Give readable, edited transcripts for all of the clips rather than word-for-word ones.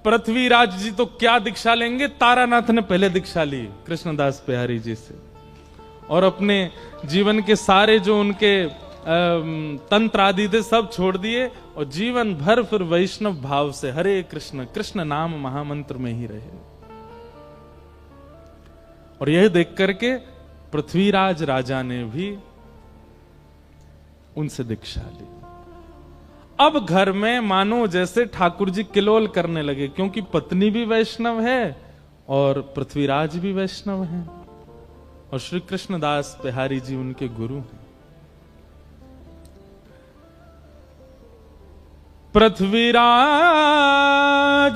पृथ्वीराज जी तो क्या दीक्षा लेंगे, तारानाथ ने पहले दीक्षा ली कृष्णदास बिहारी जी से, और अपने जीवन के सारे जो उनके तंत्र आदि थे सब छोड़ दिए, और जीवन भर फिर वैष्णव भाव से हरे कृष्ण कृष्ण नाम महामंत्र में ही रहे। और यह देख करके पृथ्वीराज राजा ने भी उनसे दीक्षा ली। अब घर में मानो जैसे ठाकुर जी किलोल करने लगे, क्योंकि पत्नी भी वैष्णव है और पृथ्वीराज भी वैष्णव हैं, और श्री कृष्णदास बिहारी जी उनके गुरु हैं। पृथ्वीराज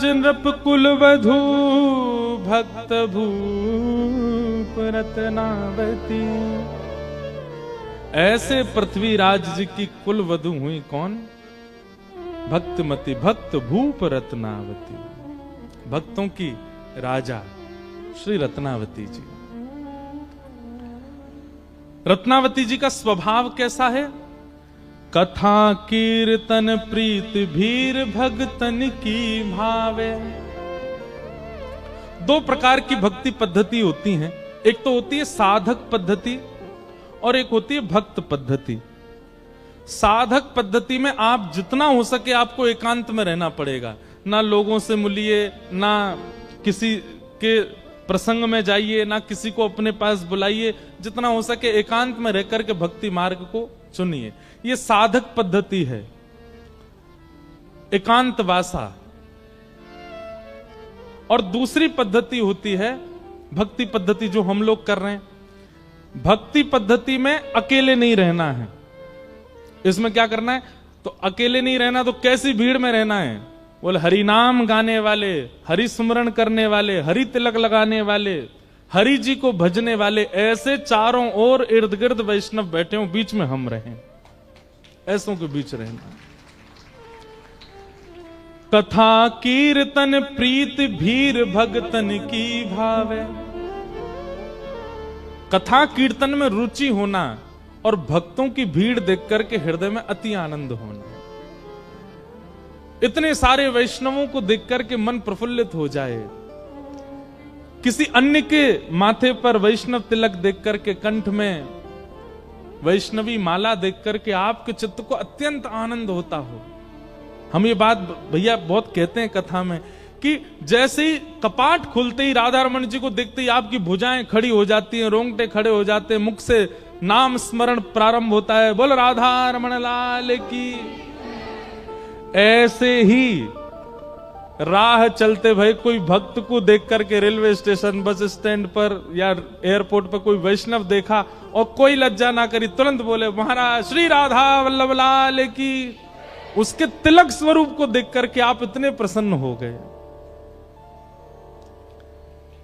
नृप कुल वधू भक्त भूप रत्नावती। ऐसे पृथ्वीराज जी की कुल वधू हुई कौन? भक्तमती, भक्त भूप रत्नावती, भक्तों की राजा श्री रत्नावती जी। रत्नावती जी का स्वभाव कैसा है? कथा कीर्तन प्रीत भीर भगतन की भावे। दो प्रकार की भक्ति पद्धति होती हैं, एक तो होती है साधक पद्धति और एक होती है भक्त पद्धति। साधक पद्धति में आप जितना हो सके आपको एकांत में रहना पड़ेगा, ना लोगों से मिलिए, ना किसी के प्रसंग में जाइए, ना किसी को अपने पास बुलाइए, जितना हो सके एकांत में रहकर के भक्ति मार्ग को चुनिए। ये साधक पद्धति है, एकांत वासा। और दूसरी पद्धति होती है भक्ति पद्धति, जो हम लोग कर रहे हैं। भक्ति पद्धति में अकेले नहीं रहना है। इसमें क्या करना है? तो अकेले नहीं रहना, तो कैसी भीड़ में रहना है? बोले हरि नाम गाने वाले, हरि सुमरण करने वाले, हरि तिलक लगाने वाले, हरि जी को भजने वाले, ऐसे चारों ओर इर्द गिर्द वैष्णव बैठे हों, बीच में हम रहें, ऐसों के बीच रहना। कथा कीर्तन प्रीत भीर भगतन की भावे। कथा कीर्तन में रुचि होना और भक्तों की भीड़ देख करके हृदय में अति आनंद होना। इतने सारे वैष्णवों को देख करके मन प्रफुल्लित हो जाए। किसी अन्य के माथे पर वैष्णव तिलक देख करके, कंठ में वैष्णवी माला देख करके आपके चित्त को अत्यंत आनंद होता हो। हम ये बात भैया बहुत कहते हैं कथा में कि जैसे ही कपाट खुलते ही राधा रमन जी को देखते ही आपकी भुजाएं खड़ी हो जाती हैं, रोंगटे खड़े हो जाते हैं, मुख से नाम स्मरण प्रारंभ होता है, बोल राधा रमन लाल की। ऐसे ही राह चलते भाई कोई भक्त को देख करके रेलवे स्टेशन, बस स्टैंड पर या एयरपोर्ट पर कोई वैष्णव देखा और कोई लज्जा ना करी, तुरंत बोले महाराज श्री राधा वल्लभ लाल की। उसके तिलक स्वरूप को देख करके आप इतने प्रसन्न हो गए।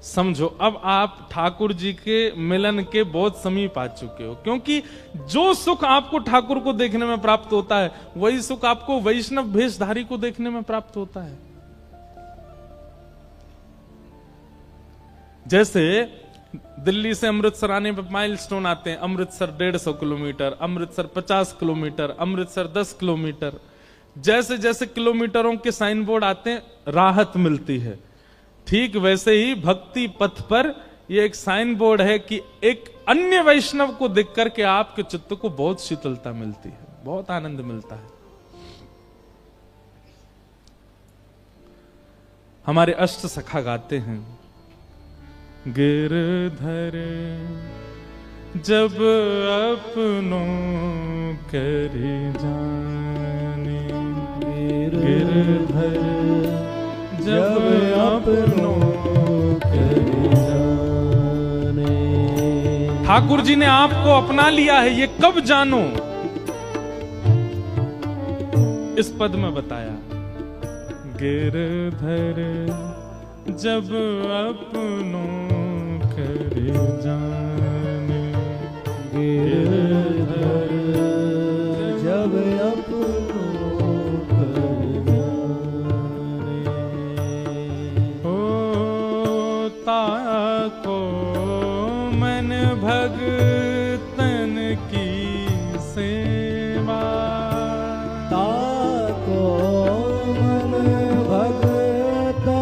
समझो अब आप ठाकुर जी के मिलन के बहुत समीप आ चुके हो, क्योंकि जो सुख आपको ठाकुर को देखने में प्राप्त होता है वही सुख आपको वैष्णव भेषधारी को देखने में प्राप्त होता है। जैसे दिल्ली से अमृतसर आने पर माइलस्टोन आते हैं, Amritsar 150 kilometre, Amritsar 50 kilometre, Amritsar 10 kilometre. जैसे जैसे किलोमीटरों के साइन बोर्ड आते हैं राहत मिलती है। ठीक वैसे ही भक्ति पथ पर यह एक साइन बोर्ड है कि एक अन्य वैष्णव को देख करके आपके चित्त को बहुत शीतलता मिलती है, बहुत आनंद मिलता है। हमारे अष्ट सखा गाते हैं, गिरधर जब अपनों कर जाने, गिरधर जब अपनों कर जाने। ठाकुर जी ने आपको अपना लिया है, ये कब जानो? इस पद में बताया, गिरधर जब अपनों कर जाने, गिरधर जब अपनों कर जाने। होता को मन भगतन की सेवा, ताको मन भगतन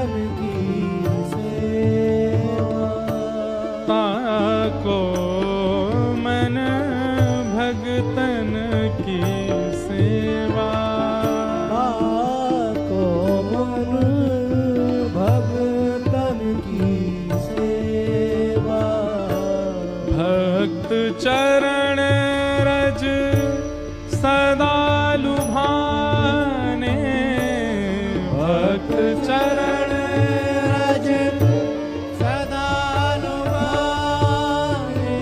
चरण रज सदा लुभाने, भक्त चरण रज सदा लुभाने,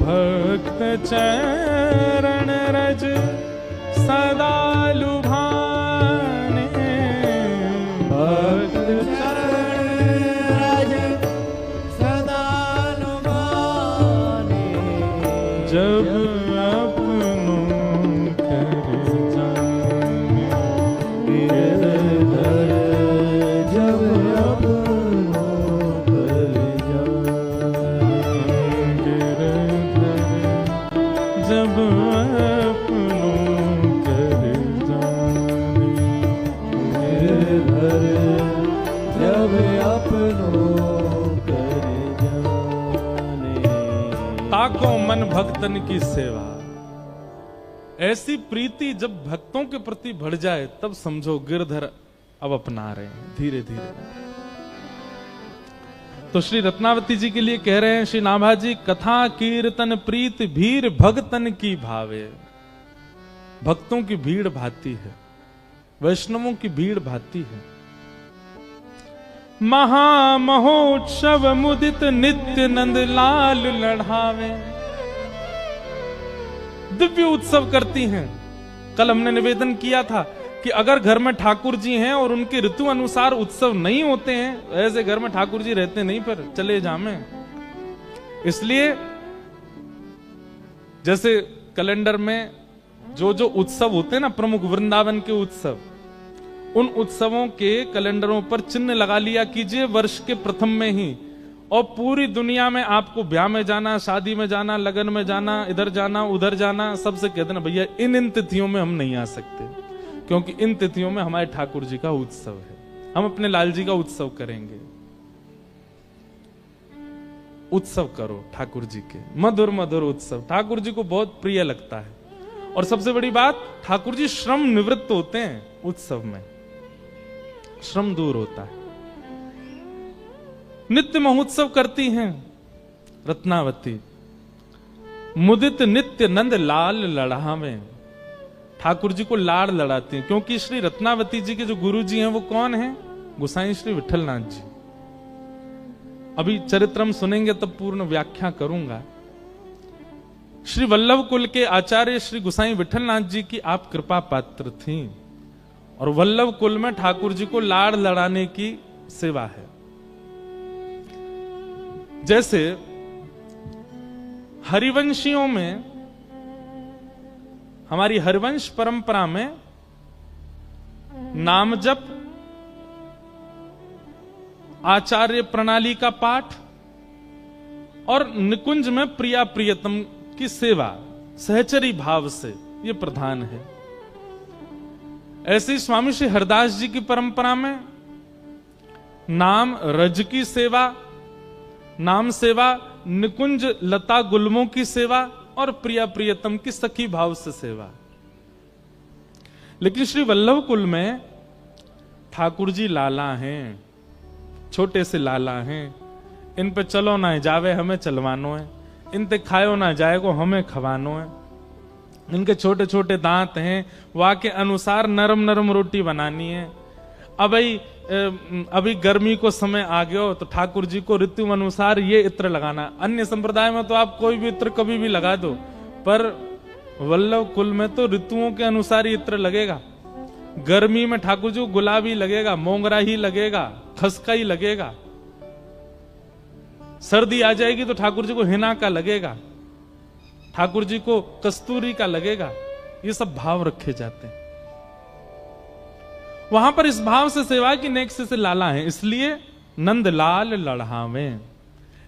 भक्त चरण रज सदा लुभाने, भक्त चरण रज सदा लुभाने, जब अपनों कर जाने, गिरधर जब अपनों कर जाने, गिरधर जब अपनों कर जाने, गिरधर जब अपनों कर जाने। ताको मन भक्तन की सेवा। ऐसी प्रीति जब भक्तों के प्रति बढ़ जाए तब समझो गिरधर अब अपना रहे हैं धीरे धीरे। तो श्री रत्नावती जी के लिए कह रहे हैं श्री नाभा जी, कथा कीर्तन प्रीत भीर भक्तन की भावे। भक्तों की भीड़ भाती है, वैष्णवों की भीड़ भाती है। महामहोत्सव मुदित नित्य नंद लाल लढ़ावे। दिव्य उत्सव करती हैं। कल हमने निवेदन किया था कि अगर घर में ठाकुर जी हैं और उनके ऋतु अनुसार उत्सव नहीं होते हैं, ऐसे घर में ठाकुर जी रहते नहीं, पर चले जामे। इसलिए जैसे कैलेंडर में जो जो उत्सव होते हैं ना, प्रमुख वृंदावन के उत्सव, उन उत्सवों के कैलेंडरों पर चिन्ह लगा लिया कीजिए वर्ष के प्रथम में ही। और पूरी दुनिया में आपको ब्याह में जाना, शादी में जाना, लगन में जाना, इधर जाना उधर जाना, सबसे कह देना भैया इन तिथियों में हम नहीं आ सकते, क्योंकि इन तिथियों में हमारे ठाकुर जी का उत्सव है, हम अपने लाल जी का उत्सव करेंगे। उत्सव करो ठाकुर जी के, मधुर मधुर उत्सव ठाकुर जी को बहुत प्रिय लगता है। और सबसे बड़ी बात, ठाकुर जी श्रम निवृत्त होते हैं उत्सव में, श्रम दूर होता है। नित्य महोत्सव करती हैं रत्नावती। मुदित नित्य नंद लाल लढ़ावे। ठाकुर जी को लाड़ लड़ाती हैं, क्योंकि श्री रत्नावती जी के जो गुरु जी हैं वो कौन हैं? गोसाई श्री विठलनाथ जी। अभी चरित्रम सुनेंगे तब पूर्ण व्याख्या करूंगा। श्री वल्लभ कुल के आचार्य श्री गोसाई विठलनाथ जी की आप कृपा पात्र थी, और वल्लभ कुल में ठाकुर जी को लाड़ लड़ाने की सेवा है। जैसे हरिवंशियों में, हमारी हरिवंश परंपरा में नाम जप, आचार्य प्रणाली का पाठ और निकुंज में प्रिया प्रियतम की सेवा सहचरी भाव से, यह प्रधान है। ऐसे ही स्वामी श्री हरदास जी की परंपरा में नाम रज की सेवा, नाम सेवा, निकुंज लता गुलमों की सेवा और प्रिया प्रियतम की सखी भाव से सेवा। लेकिन श्री वल्लभ कुल में ठाकुर जी लाला हैं, छोटे से लाला हैं। इन पे चलो ना जावे हमें चलवानो है, इन पे खायो ना जाएगो हमें खवानो है। इनके छोटे छोटे दांत हैं, वहां के अनुसार नरम नरम रोटी बनानी है। अभी गर्मी को समय आ गया हो तो ठाकुर जी को ऋतु अनुसार ये इत्र लगाना। अन्य संप्रदाय में तो आप कोई भी इत्र कभी भी लगा दो, पर वल्लभ कुल में तो ऋतुओं के अनुसार ही इत्र लगेगा। गर्मी में ठाकुर जी को गुलाबी लगेगा, मोंगरा ही लगेगा, खसका ही लगेगा। सर्दी आ जाएगी तो ठाकुर जी को हिना का लगेगा, ठाकुर जी को कस्तूरी का लगेगा। ये सब भाव रखे जाते हैं वहां पर। इस भाव से सेवा की नेक से लाला है, इसलिए नंद लाल लढ़ावे।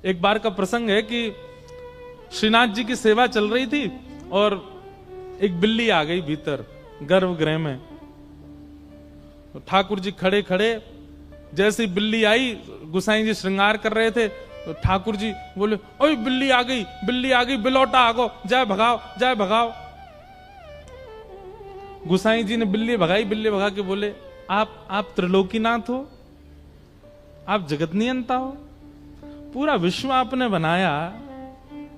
एक बार का प्रसंग है कि श्रीनाथ जी की सेवा चल रही थी और एक बिल्ली आ गई भीतर गर्भगृह में। तो ठाकुर जी खड़े खड़े, जैसे बिल्ली आई, गुसाई जी श्रृंगार कर रहे थे तो ठाकुर जी बोले, ओए बिल्ली आ गई, बिल्ली आ गई, बिलौटा आगो, जाए भगाओ, जाए भगाओ। गुसाई जी ने बिल्ली भगाई, बिल्ली भगा के बोले, आप त्रिलोकीनाथ हो, आप जगत नियंता हो, पूरा विश्व आपने बनाया,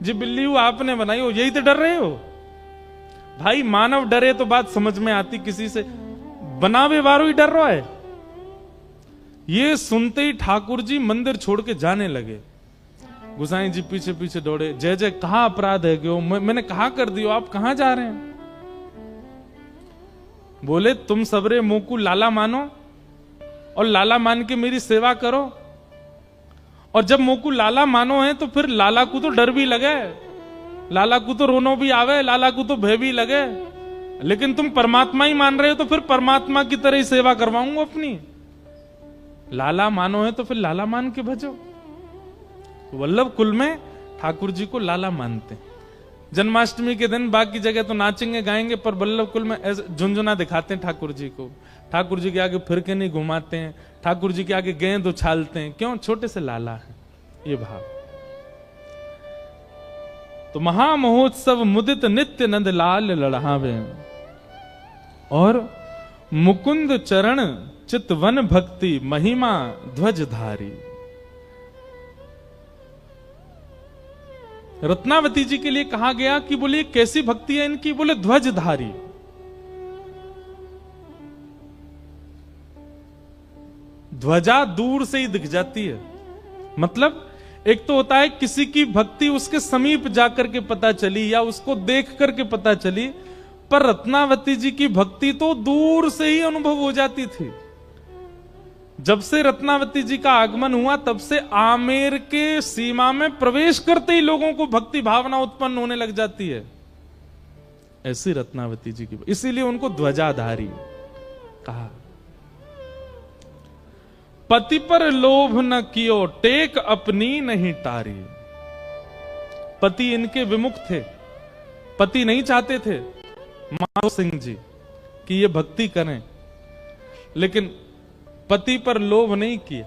जी बिल्ली हूं आपने बनाई हो, यही तो डर रहे हो भाई। मानव डरे तो बात समझ में आती, किसी से बनावे वारो ही डर रहा है। ये सुनते ही ठाकुर जी मंदिर छोड़ के जाने लगे। गुसाई जी पीछे पीछे दौड़े, जय जय कहां अपराध है क्यों, मैंने कहा कर दियो, आप कहां जा रहे हैं? बोले तुम सबरे मुंह को लाला मानो और लाला मान के मेरी सेवा करो, और जब मुंह को लाला मानो है तो फिर लाला को तो डर भी लगे, लाला को तो रोनो भी आवे, लाला को तो भय भी लगे, लेकिन तुम परमात्मा ही मान रहे हो तो फिर परमात्मा की तरह ही सेवा करवाऊंगा अपनी। लाला मानो है तो फिर लाला मान के भजो। वल्लभ कुल में ठाकुर जी को लाला मानते। जन्माष्टमी के दिन बाकी जगह तो नाचेंगे गाएंगे, पर वल्लभ कुल में ऐसे झुंझुना दिखाते हैं ठाकुर जी को। ठाकुर जी के आगे फिर के नहीं घुमाते हैं, ठाकुर जी के आगे गेंद उछालते हैं। क्यों? छोटे से लाला है, ये भाव। तो महामहोत्सव मुदित नित्य नंद लाल लड़ावे, और मुकुंद चरण चितवन भक्ति महिमा ध्वजधारी। रत्नावती जी के लिए कहा गया कि बोले कैसी भक्ति है इनकी, बोले ध्वजधारी। ध्वजा दूर से ही दिख जाती है, मतलब एक तो होता है किसी की भक्ति उसके समीप जाकर के पता चली या उसको देख करके पता चली, पर रत्नावती जी की भक्ति तो दूर से ही अनुभव हो जाती थी। जब से रत्नावती जी का आगमन हुआ तब से आमेर के सीमा में प्रवेश करते ही लोगों को भक्ति भावना उत्पन्न होने लग जाती है। ऐसी रत्नावती जी की, इसीलिए उनको ध्वजाधारी कहा। पति पर लोभ न कियो टेक अपनी नहीं टारी। पति इनके विमुख थे, पति नहीं चाहते थे माधो सिंह जी कि ये भक्ति करें, लेकिन पति पर लोभ नहीं किया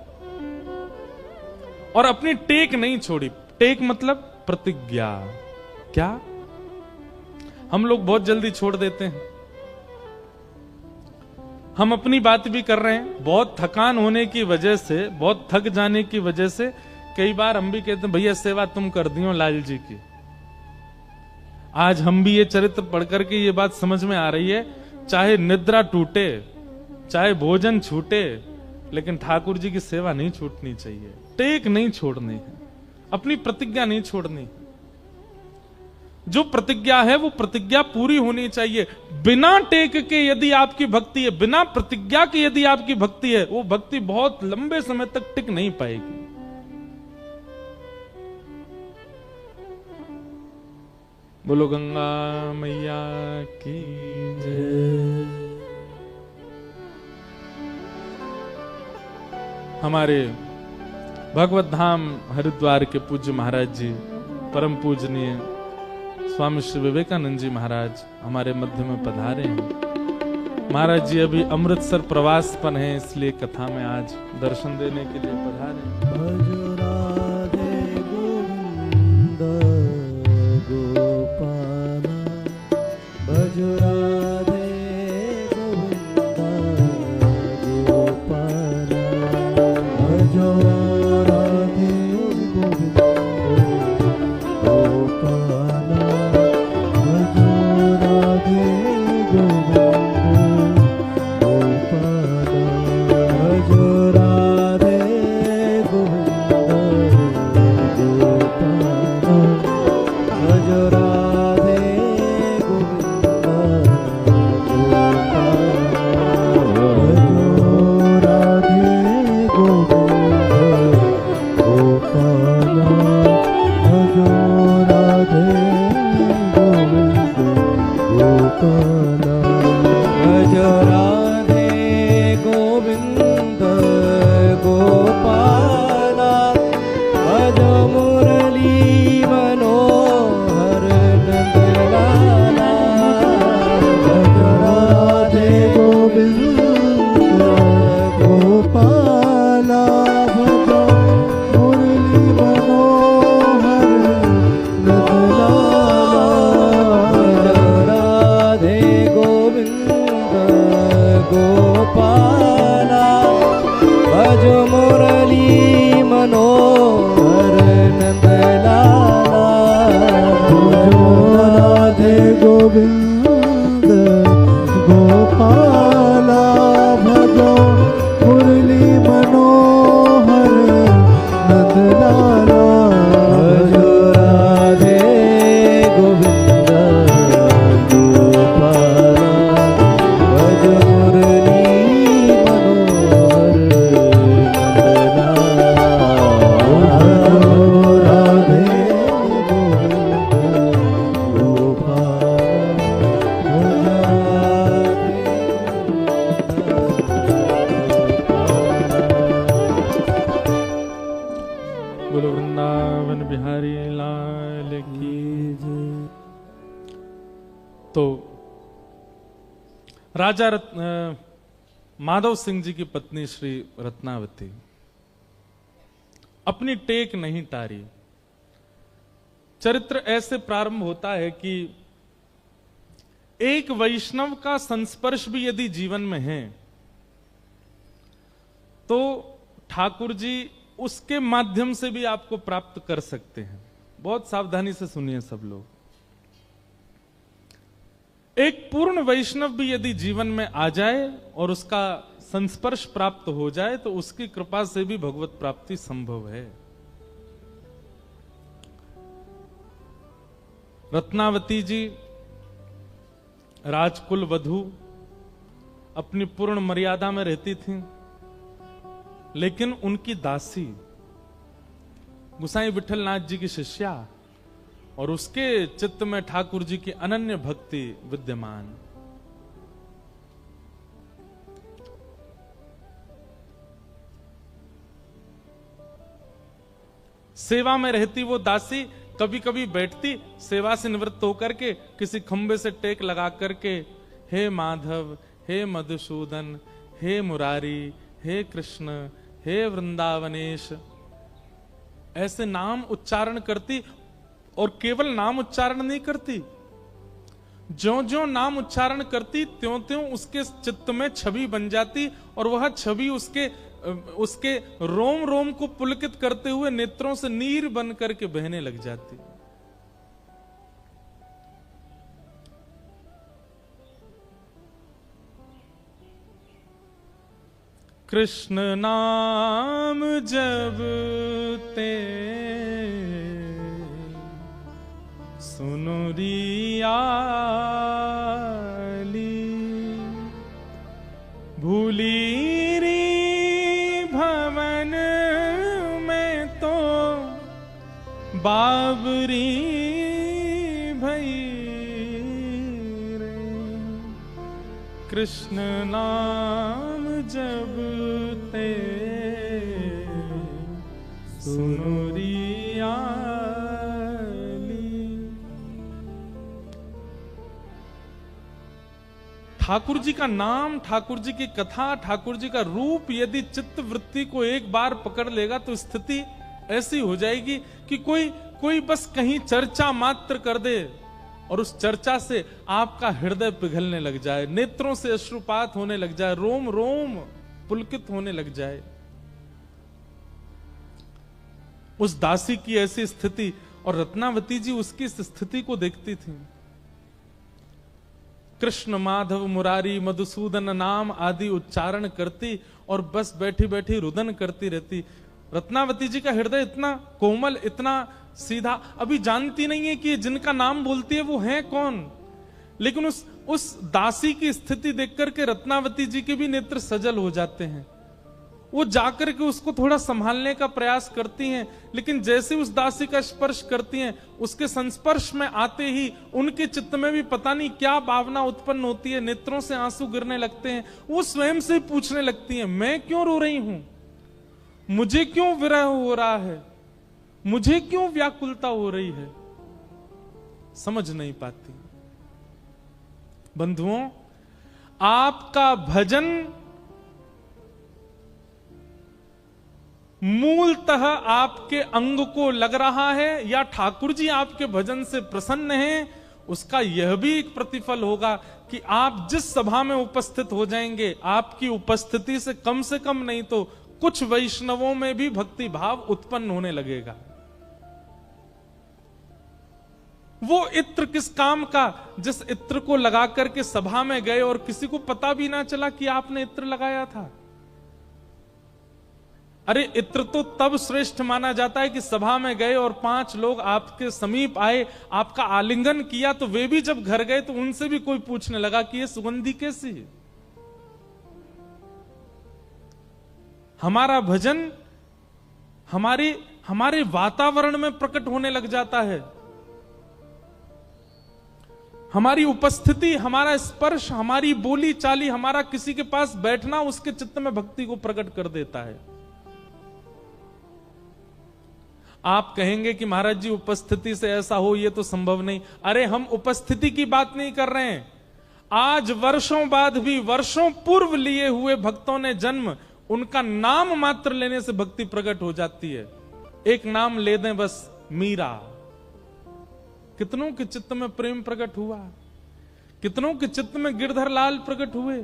और अपनी टेक नहीं छोड़ी। टेक मतलब प्रतिज्ञा। क्या? हम लोग बहुत जल्दी छोड़ देते हैं। हम अपनी बात भी कर रहे हैं, बहुत थकान होने की वजह से, बहुत थक जाने की वजह से कई बार हम भी कहते हैं भैया सेवा तुम कर दियो लाल जी की। आज हम भी ये चरित्र पढ़ करके ये बात समझ में आ रही है, चाहे निद्रा टूटे, चाहे भोजन छूटे, लेकिन ठाकुर जी की सेवा नहीं छूटनी चाहिए। टेक नहीं छोड़नी है, अपनी प्रतिज्ञा नहीं छोड़नी। जो प्रतिज्ञा है वो प्रतिज्ञा पूरी होनी चाहिए। बिना टेक के यदि आपकी भक्ति है, बिना प्रतिज्ञा के यदि आपकी भक्ति है, वो भक्ति बहुत लंबे समय तक टिक नहीं पाएगी। बोलो गंगा मैया की जय। हमारे भगवत धाम हरिद्वार के पूज्य महाराज जी, परम पूजनीय स्वामी श्री विवेकानंद जी महाराज हमारे मध्य में पधारे हैं। महाराज जी अभी अमृतसर प्रवास पर हैं, इसलिए कथा में आज दर्शन देने के लिए पधारे हैं। भज राधे गोविंद गोपाल, भज राधे गोविंद गोपाल, भज राधे गोविंद गोपाल, भज राधे गोविंद गोपाल, भज राधे गोविंद गोपाल, भज राधे गोविंद गोपाल, भज राधे गोविंद गोपाल, भज राधे गोविंद गोपाल, भज मुरली मनोहर नंदलाला, भज राधे गोविंद गोपाल, भज मुरली मनोहर नंदलाला, भज राधे गोविंद गोपाल, भज मुरली मनोहर नंदलाला, तो राजा माधव सिंह जी की पत्नी श्री रत्नावती अपनी टेक नहीं टारी। चरित्र ऐसे प्रारंभ होता है कि एक वैष्णव का संस्पर्श भी यदि जीवन में है तो ठाकुर जी उसके माध्यम से भी आपको प्राप्त कर सकते हैं। बहुत सावधानी से सुनिए सब लोग। एक पूर्ण वैष्णव भी यदि जीवन में आ जाए और उसका संस्पर्श प्राप्त हो जाए तो उसकी कृपा से भी भगवत प्राप्ति संभव है। रत्नावती जी राजकुल वधू अपनी पूर्ण मर्यादा में रहती थी, लेकिन उनकी दासी गुसाई विठलनाथ जी की शिष्या और उसके चित्त में ठाकुर जी की अनन्य भक्ति विद्यमान। सेवा में रहती वो दासी कभी कभी बैठती, सेवा से निवृत्त होकर के किसी खंबे से टेक लगा करके हे माधव, हे मधुसूदन, हे मुरारी, हे कृष्ण, हे वृंदावनेश ऐसे नाम उच्चारण करती। और केवल नाम उच्चारण नहीं करती, ज्यों-ज्यों नाम उच्चारण करती त्यों-त्यों उसके चित्त में छवि बन जाती और वह छवि उसके रोम रोम को पुलकित करते हुए नेत्रों से नीर बन करके बहने लग जाती। कृष्ण नाम जब ते सुनो रियाली, भूली री भवन में तो बाबरी भई रे। कृष्ण नाम जब ते सुनो रियाली। ठाकुर जी का नाम, ठाकुर जी की कथा, ठाकुर जी का रूप यदि चित्त वृत्ति को एक बार पकड़ लेगा तो स्थिति ऐसी हो जाएगी कि कोई बस कहीं चर्चा मात्र कर दे और उस चर्चा से आपका हृदय पिघलने लग जाए, नेत्रों से अश्रुपात होने लग जाए, रोम रोम पुलकित होने लग जाए। उस दासी की ऐसी स्थिति, और रत्नावती जी उसकी इस स्थिति को देखती थी। कृष्ण, माधव, मुरारी, मधुसूदन नाम आदि उच्चारण करती और बस बैठी बैठी रुदन करती रहती। रत्नावती जी का हृदय इतना कोमल, इतना सीधा, अभी जानती नहीं है कि जिनका नाम बोलती है वो है कौन, लेकिन उस दासी की स्थिति देख करके रत्नावती जी के भी नेत्र सजल हो जाते हैं। वो जाकर के उसको थोड़ा संभालने का प्रयास करती हैं, लेकिन जैसे उस दासी का स्पर्श करती हैं, उसके संस्पर्श में आते ही उनके चित्त में भी पता नहीं क्या भावना उत्पन्न होती है, नेत्रों से आंसू गिरने लगते हैं। वो स्वयं से पूछने लगती हैं, मैं क्यों रो रही हूं, मुझे क्यों विरह हो रहा है, मुझे क्यों व्याकुलता हो रही है, समझ नहीं पाती। बंधुओं, आपका भजन मूलतः आपके अंग को लग रहा है या ठाकुर जी आपके भजन से प्रसन्न हैं, उसका यह भी एक प्रतिफल होगा कि आप जिस सभा में उपस्थित हो जाएंगे, आपकी उपस्थिति से कम नहीं तो कुछ वैष्णवों में भी भक्ति भाव उत्पन्न होने लगेगा। वो इत्र किस काम का, जिस इत्र को लगा करके सभा में गए और किसी को पता भी ना चला कि आपने इत्र लगाया था। अरे इत्र तो तब श्रेष्ठ माना जाता है कि सभा में गए और 5 लोग आपके समीप आए, आपका आलिंगन किया, तो वे भी जब घर गए तो उनसे भी कोई पूछने लगा कि ये सुगंधी कैसी है। हमारा भजन हमारे वातावरण में प्रकट होने लग जाता है। हमारी उपस्थिति, हमारा स्पर्श, हमारी बोली चाली, हमारा किसी के पास बैठना उसके चित्त में भक्ति को प्रकट कर देता है। आप कहेंगे कि महाराज जी उपस्थिति से ऐसा हो, ये तो संभव नहीं। अरे हम उपस्थिति की बात नहीं कर रहे हैं। आज वर्षों बाद भी, वर्षों पूर्व लिए हुए भक्तों ने जन्म, उनका नाम मात्र लेने से भक्ति प्रकट हो जाती है। एक नाम ले दें बस, मीरा, कितनों के चित्त में प्रेम प्रकट हुआ, कितनों के चित्त में गिरधर लाल प्रकट हुए।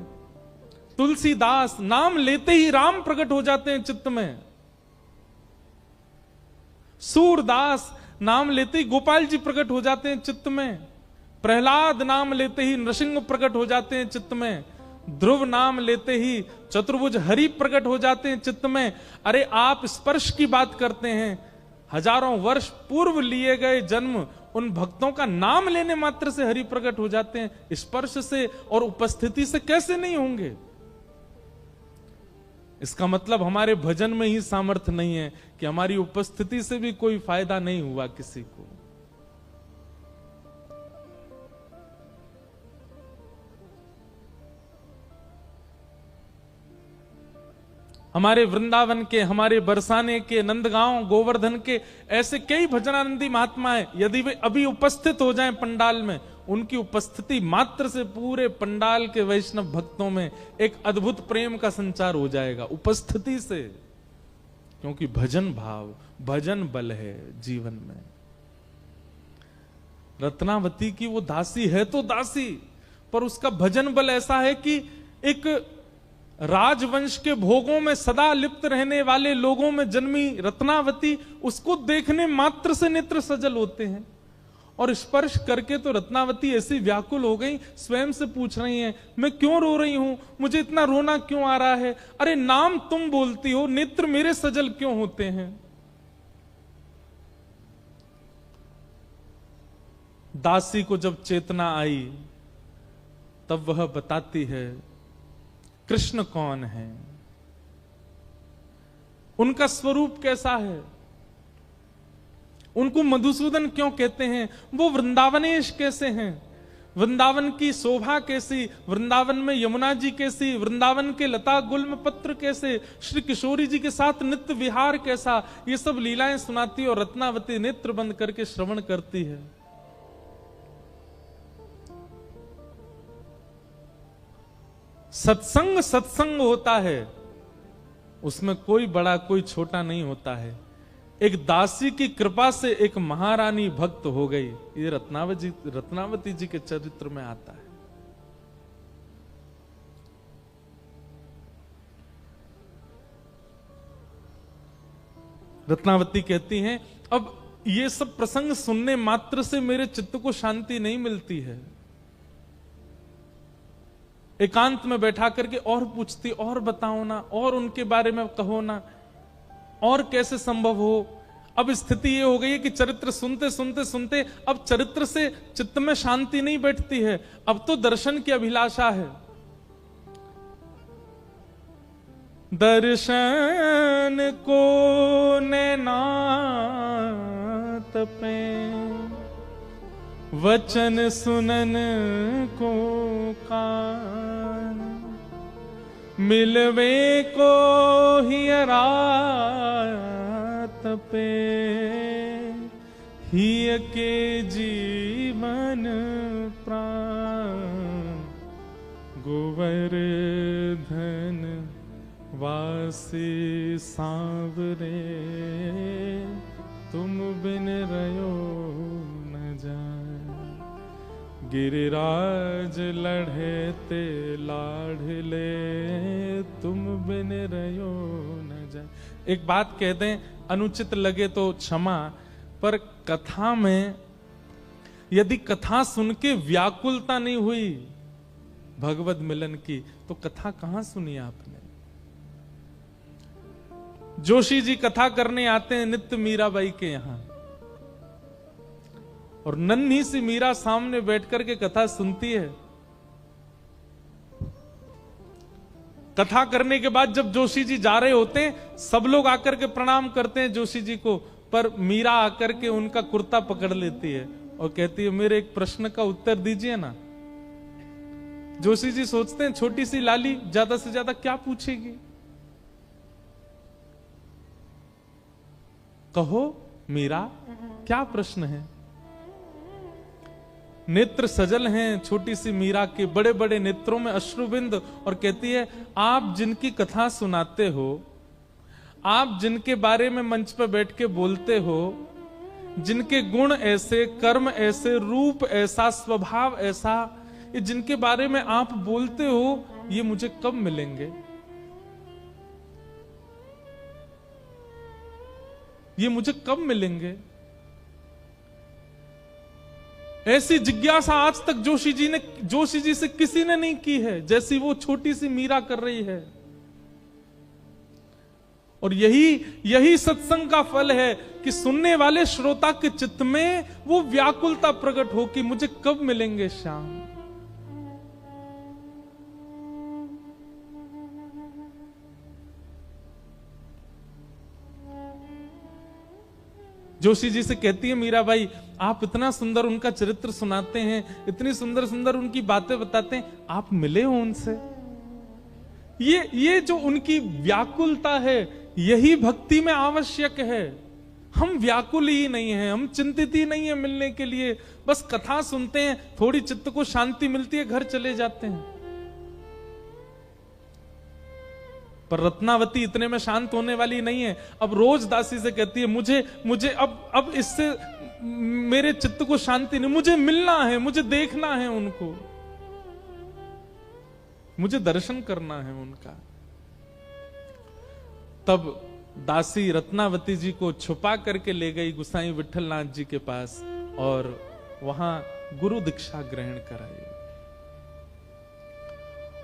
तुलसीदास, नाम लेते ही राम प्रकट हो जाते हैं चित्त में। सूरदास, नाम लेते ही गोपाल जी प्रकट हो जाते हैं चित्त में। प्रहलाद, नाम लेते ही नृसिंह प्रकट हो जाते हैं चित्त में। ध्रुव, नाम लेते ही चतुर्भुज हरि प्रकट हो जाते हैं चित्त में। अरे आप स्पर्श की बात करते हैं, हजारों वर्ष पूर्व लिए गए जन्म, उन भक्तों का नाम लेने मात्र से हरि प्रकट हो जाते हैं। स्पर्श से और उपस्थिति से कैसे नहीं होंगे? इसका मतलब हमारे भजन में ही सामर्थ्य नहीं है कि हमारी उपस्थिति से भी कोई फायदा नहीं हुआ किसी को। हमारे वृंदावन के, हमारे बरसाने के, नंदगांव, गोवर्धन के ऐसे कई भजनानंदी महात्मा हैं। यदि वे अभी उपस्थित हो जाएं पंडाल में, उनकी उपस्थिति मात्र से पूरे पंडाल के वैष्णव भक्तों में एक अद्भुत प्रेम का संचार हो जाएगा, उपस्थिति से। क्योंकि भजन भाव, भजन बल है जीवन में। रत्नावती की वो दासी है तो दासी, पर उसका भजन बल ऐसा है कि एक राजवंश के भोगों में सदा लिप्त रहने वाले लोगों में जन्मी रत्नावती, उसको देखने मात्र से नेत्र सजल होते हैं। और स्पर्श करके तो रत्नावती ऐसी व्याकुल हो गई, स्वयं से पूछ रही हैं, मैं क्यों रो रही हूं, मुझे इतना रोना क्यों आ रहा है? अरे नाम तुम बोलती हो, नेत्र मेरे सजल क्यों होते हैं? दासी को जब चेतना आई, तब वह बताती है कृष्ण कौन है, उनका स्वरूप कैसा है, उनको मधुसूदन क्यों कहते हैं, वो वृंदावनेश कैसे हैं, वृंदावन की शोभा कैसी, वृंदावन में यमुना जी कैसी, वृंदावन के लता गुल्म पत्र कैसे, श्री किशोरी जी के साथ नित्य विहार कैसा, ये सब लीलाएं सुनाती और रत्नावती नेत्र बंद करके श्रवण करती है। सत्संग सत्संग होता है, उसमें कोई बड़ा कोई छोटा नहीं होता है। एक दासी की कृपा से एक महारानी भक्त हो गई, ये रत्नावती जी के चरित्र में आता है। रत्नावती कहती हैं, अब ये सब प्रसंग सुनने मात्र से मेरे चित्त को शांति नहीं मिलती है। एकांत में बैठा करके और पूछती, और बताओ ना, और उनके बारे में कहो ना, और कैसे संभव हो। अब स्थिति ये हो गई है कि चरित्र सुनते सुनते सुनते अब चरित्र से चित्त में शांति नहीं बैठती है, अब तो दर्शन की अभिलाषा है। दर्शन को नैना तपे, वचन सुनन को कान, मिलवे को हियरा तपे, हिय के जीवन प्राण, गोवर्धन वासी सांवरे, तुम बिन रयो न जाए, गिरिराज लढ़े ते लाढ़ले, तुम बिन रयो न जाए। एक बात कह दें, अनुचित लगे तो क्षमा, पर कथा में यदि कथा सुन के व्याकुलता नहीं हुई भगवत मिलन की, तो कथा कहां सुनी आपने? जोशी जी कथा करने आते हैं नित्य मीराबाई के यहां, और नन्ही सी मीरा सामने बैठ करके कथा सुनती है। कथा करने के बाद जब जोशी जी जा रहे होते हैं, सब लोग आकर के प्रणाम करते हैं जोशी जी को, पर मीरा आकर के उनका कुर्ता पकड़ लेती है और कहती है, मेरे एक प्रश्न का उत्तर दीजिए ना। जोशी जी सोचते हैं, छोटी सी लाली ज्यादा से ज्यादा क्या पूछेगी, कहो मीरा, क्या प्रश्न है? नेत्र सजल हैं छोटी सी मीरा के, बड़े बड़े नेत्रों में अश्रुबिंद, और कहती है आप जिनकी कथा सुनाते हो, आप जिनके बारे में मंच पर बैठ के बोलते हो, जिनके गुण ऐसे, कर्म ऐसे, रूप ऐसा, स्वभाव ऐसा, ये जिनके बारे में आप बोलते हो, ये मुझे कब मिलेंगे? ये मुझे कब मिलेंगे? ऐसी जिज्ञासा आज तक जोशी जी से किसी ने नहीं की है, जैसी वो छोटी सी मीरा कर रही है। और यही सत्संग का फल है कि सुनने वाले श्रोता के चित्त में वो व्याकुलता प्रकट हो कि मुझे कब मिलेंगे श्याम। जोशी जी से कहती है मीरा बाई, आप इतना सुंदर उनका चरित्र सुनाते हैं, इतनी सुंदर सुंदर उनकी बातें बताते हैं, आप मिले हो उनसे? ये जो उनकी व्याकुलता है, यही भक्ति में आवश्यक है। हम व्याकुल ही नहीं हैं, हम चिंतित ही नहीं है मिलने के लिए, बस कथा सुनते हैं, थोड़ी चित्त को शांति मिलती है, घर चले जाते हैं। पर रत्नावती इतने में शांत होने वाली नहीं है। अब रोज दासी से कहती है मुझे अब इससे मेरे चित्त को शांति नहीं, मुझे मिलना है, मुझे देखना है उनको, मुझे दर्शन करना है उनका। तब दासी रत्नावती जी को छुपा करके ले गई गुसाई विठलनाथ जी के पास और वहां गुरु दीक्षा ग्रहण कराई।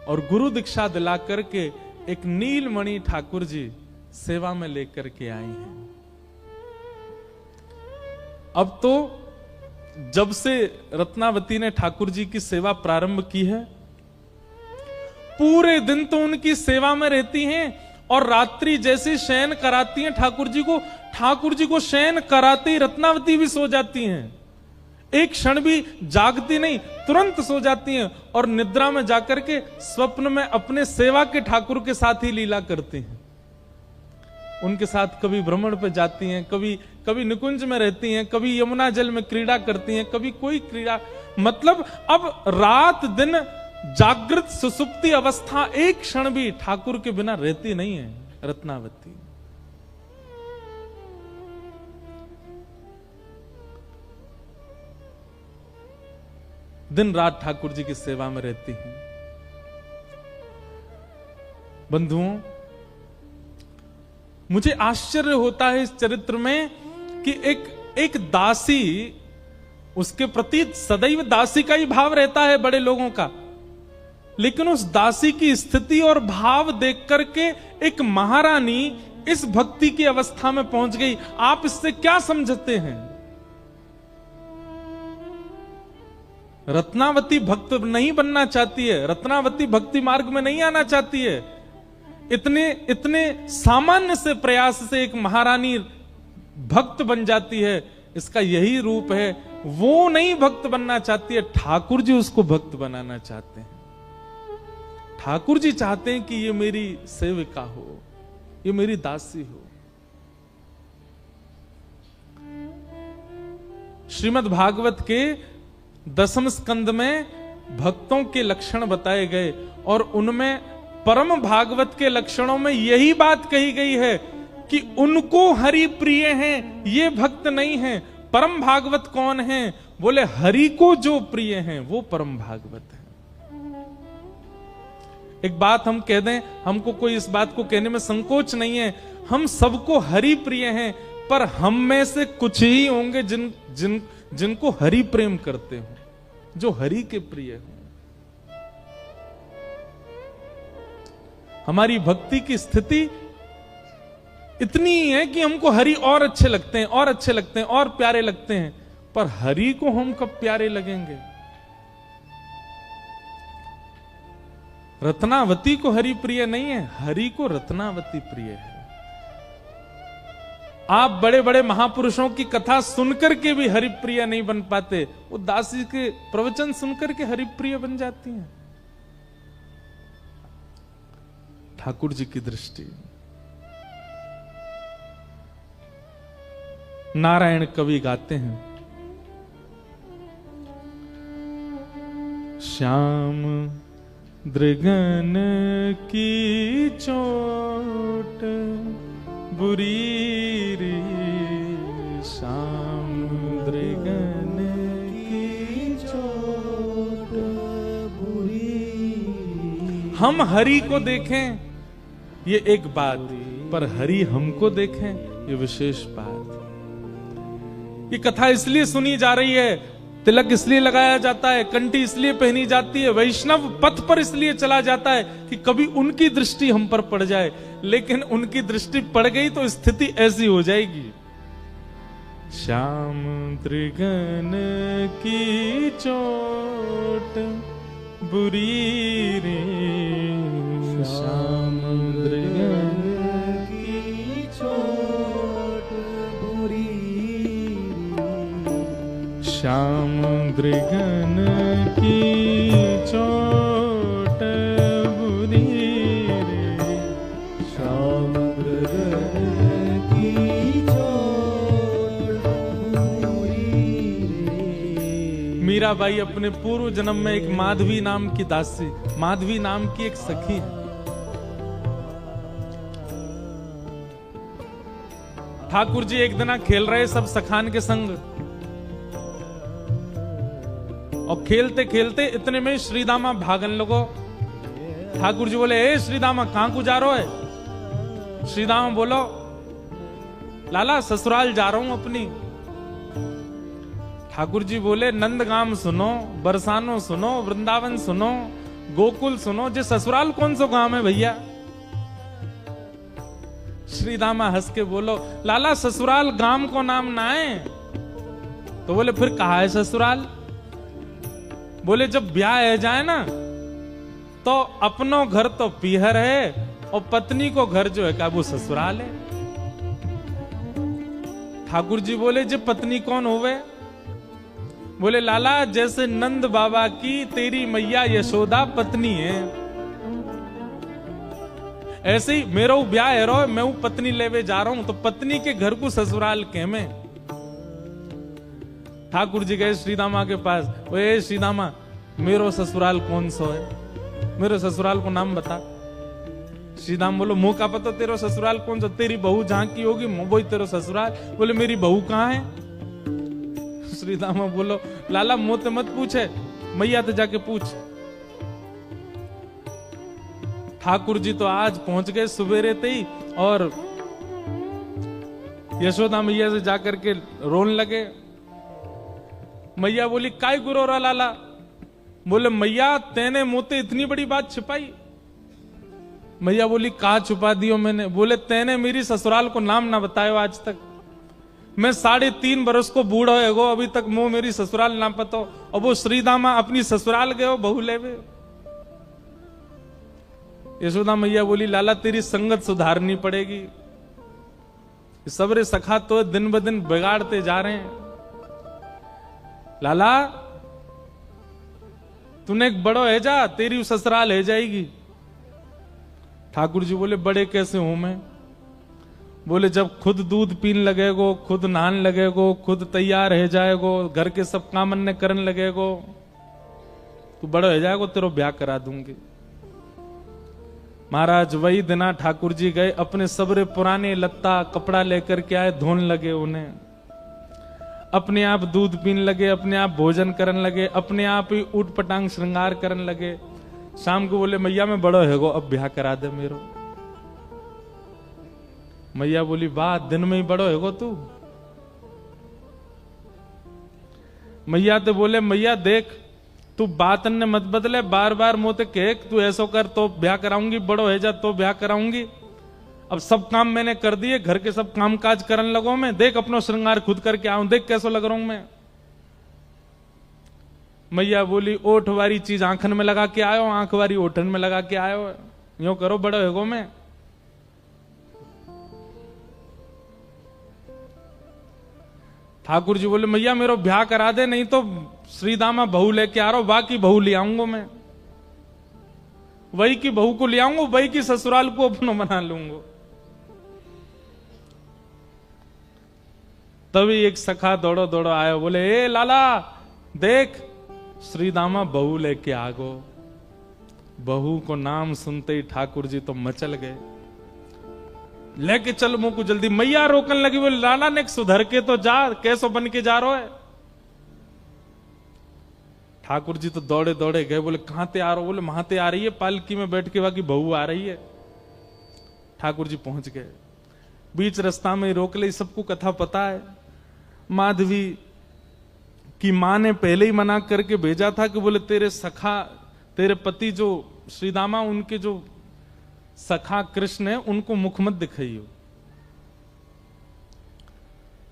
और गुरु दीक्षा दिला करके एक नीलमणि ठाकुर जी सेवा में लेकर के आई हैं। अब तो जब से रत्नावती ने ठाकुर जी की सेवा प्रारंभ की है, पूरे दिन तो उनकी सेवा में रहती हैं और रात्रि जैसे शयन कराती हैं ठाकुर जी को शयन कराते ही रत्नावती भी सो जाती हैं। एक क्षण भी जागती नहीं, तुरंत सो जाती हैं और निद्रा में जाकर के स्वप्न में अपने सेवा के ठाकुर के साथ ही लीला करती हैं। उनके साथ कभी भ्रमण पे जाती हैं, कभी निकुंज में रहती हैं, कभी यमुना जल में क्रीड़ा करती हैं, कभी कोई क्रीड़ा, मतलब अब रात दिन जागृत सुसुप्ति अवस्था एक क्षण भी ठाकुर के बिना रहती नहीं है रत्नावती। दिन रात ठाकुर जी की सेवा में रहती हैं। बंधुओं, मुझे आश्चर्य होता है इस चरित्र में कि एक दासी, उसके प्रति सदैव दासी का ही भाव रहता है बड़े लोगों का, लेकिन उस दासी की स्थिति और भाव देख करके एक महारानी इस भक्ति की अवस्था में पहुंच गई। आप इससे क्या समझते हैं? रत्नावती भक्त नहीं बनना चाहती है, रत्नावती भक्ति मार्ग में नहीं आना चाहती है। इतने सामान्य से प्रयास से एक महारानी भक्त बन जाती है, इसका यही रूप है। वो नहीं भक्त बनना चाहती है, ठाकुर जी उसको भक्त बनाना चाहते हैं। ठाकुर जी चाहते हैं कि ये मेरी सेविका हो, ये मेरी दासी हो। श्रीमद् भागवत के 10वें स्कंद में भक्तों के लक्षण बताए गए और उनमें परम भागवत के लक्षणों में यही बात कही गई है कि उनको हरि प्रिय हैं, ये भक्त नहीं हैं। परम भागवत कौन है? बोले हरि को जो प्रिय हैं वो परम भागवत है। एक बात हम कह दें, हमको कोई इस बात को कहने में संकोच नहीं है, हम सबको हरि प्रिय हैं, पर हम में से कुछ ही होंगे जिनको हरि प्रेम करते हो, जो हरि के प्रिय हो। हमारी भक्ति की स्थिति इतनी ही है कि हमको हरि और अच्छे लगते हैं, और अच्छे लगते हैं, और प्यारे लगते हैं, पर हरि को हम कब प्यारे लगेंगे? रत्नावती को हरि प्रिय नहीं है, हरि को रत्नावती प्रिय है। आप बड़े बड़े महापुरुषों की कथा सुनकर के भी हरिप्रिय नहीं बन पाते, वो दासी के प्रवचन सुनकर के हरिप्रिय बन जाती हैं। ठाकुर जी की दृष्टि नारायण कवि गाते हैं, श्याम दृगन की चोट बुरी रे, श्याम दृगन की चोट बुरी। हम हरि को देखें ये एक बात, पर हरि हमको देखें ये विशेष बात। ये कथा इसलिए सुनी जा रही है, तिलक इसलिए लगाया जाता है, कंठी इसलिए पहनी जाती है, वैष्णव पथ पर इसलिए चला जाता है कि कभी उनकी दृष्टि हम पर पड़ जाए। लेकिन उनकी दृष्टि पड़ गई तो स्थिति ऐसी हो जाएगी, श्याम दृगन की चोट बुरी रे, श्याम दृगन की चोट बुरी, श्याम दृगन की चोट बुरी रे, श्याम दृगन की चोट बुरी रे। मीराबाई अपने पूर्व जन्म में एक माधवी नाम की दासी, माधवी नाम की एक सखी है। ठाकुर जी एक दिन खेल रहे सब सखान के संग, और खेलते खेलते इतने में श्रीदामा भागन लगो। ठाकुर जी बोले, ए श्रीदामा कहां को जा रहे है? श्रीदामा बोलो, लाला ससुराल जा रहा हूं अपनी। ठाकुर जी बोले, नंदगाम सुनो, बरसानो सुनो, वृंदावन सुनो, गोकुल सुनो, जे ससुराल कौन सा गांव है भैया? श्रीदामा हंस के बोलो, लाला ससुराल गांव को नाम ना है। तो बोले, फिर कहा है ससुराल? बोले, जब ब्याह है जाए ना तो अपनो घर तो पीहर है और पत्नी को घर जो है क्या वो ससुराल है। ठाकुर जी बोले, जे पत्नी कौन होवे? बोले, लाला जैसे नंद बाबा की तेरी मैया यशोदा पत्नी है, ऐसे ही मेरा ब्याह है रो, मैं पत्नी लेवे जा रहा हूं, तो पत्नी के घर को ससुराल के में। ठाकुर जी गए श्रीदामा के पास, ओए श्रीदामा मेरो ससुराल कौन सा है? मेरे ससुराल को नाम बता। श्रीदाम बोलो, मुंह का पता तेरा ससुराल कौन सा? तेरी बहू जहां की होगी मुंह वही तेरा ससुराल। बोले, मेरी बहू कहां है? श्रीदामा बोलो, लाला मुंह तो मत पूछे, मैया तो जाके पूछ। ठाकुर जी तो आज पहुंच गए सुबेरे ते ही, और यशोदा मैया से जाकर के रोने लगे। मैया बोली, काय गुरो रा लाला? बोले, मैया तेने मुझे इतनी बड़ी बात छिपाई। मैया बोली, कहा छुपा दियो मैंने? बोले, तेने मेरी ससुराल को नाम ना बतायो आज तक। मैं 3.5 बरस को बूढ़ा है अभी तक मुंह मेरी ससुराल ना पतो, और वो श्रीदामा अपनी ससुराल गए बहू लेवे। यशोदा मैया बोली, लाला तेरी संगत सुधारनी पड़ेगी, सबरे सखा तो दिन ब दिन बिगाड़ते जा रहे हैं। लाला तूने एक बड़ो है जा, तेरी ससुराल है जाएगी। ठाकुर जी बोले, बड़े कैसे हूं मैं? बोले, जब खुद दूध पीन लगेगो, खुद नहान लगेगो, खुद तैयार है जाएगो, घर के सब काम अन्य करने लगेगो, तू बड़ो है जाएगो, तेरो ब्याह करा दूंगी। महाराज वही दिना ठाकुर जी गए, अपने सबरे पुराने लत्ता कपड़ा लेकर के आए, धोने लगे उन्हें, अपने आप दूध पीने लगे, अपने आप भोजन करने लगे, अपने आप ही ऊट पटांग श्रृंगार करने लगे। शाम को बोले, मैया मैं बड़ो है गो, अब ब्याह करा दे मेरो। मैया बोली, वाह दिन में ही बड़ो है गो तू। मैया तो बोले, मैया देख तू बात ने मत बदले, बार बार मोते कह तू ऐसा कर तो ब्याह कराऊंगी, बड़ो है जा तो ब्याह कराऊंगी। अब सब काम मैंने कर दिए, घर के सब काम काज करने लगो मैं, देख अपना श्रृंगार खुद करके आऊं, देख कैसा लग रहा हूं मैं। मैया बोली, ओठ वारी चीज आंखन में लगा के आयो, आंख वारी ओठन में लगा के आयो, यूं करो बड़ो है गो मैं। ठाकुर जी बोले, मैया मेरा ब्याह करा दे, नहीं तो श्रीदामा बहू लेके आ रहा हूं, बाकी बहू ले आऊंगा मैं, वही की बहू को ले आऊंगा, वही की ससुराल को अपना बना लूंगा। तभी एक सखा दौड़ो दौड़ो आया, बोले ए लाला देख श्री दामा बहू लेके आ गो। बहू को नाम सुनते ही ठाकुर जी तो मचल गए, लेके चल मुंह को जल्दी। मैया रोकने लगी, बोले लाला ने सुधर के तो जा, कैसो बन के जा रहा है। ठाकुर जी तो दौड़े दौड़े गए, बोले कहां ते आ रहे हो? बोले वहां ते आ रही है पालकी में बैठ के, बाकी बहू आ रही है। ठाकुर जी पहुंच गए, बीच रास्ता में रोक ले, सबको कथा पता है। माधवी की मां ने पहले ही मना करके भेजा था कि बोले तेरे सखा, तेरे पति जो श्रीदामा, उनके जो सखा कृष्ण है उनको मुख मत दिखाइयो।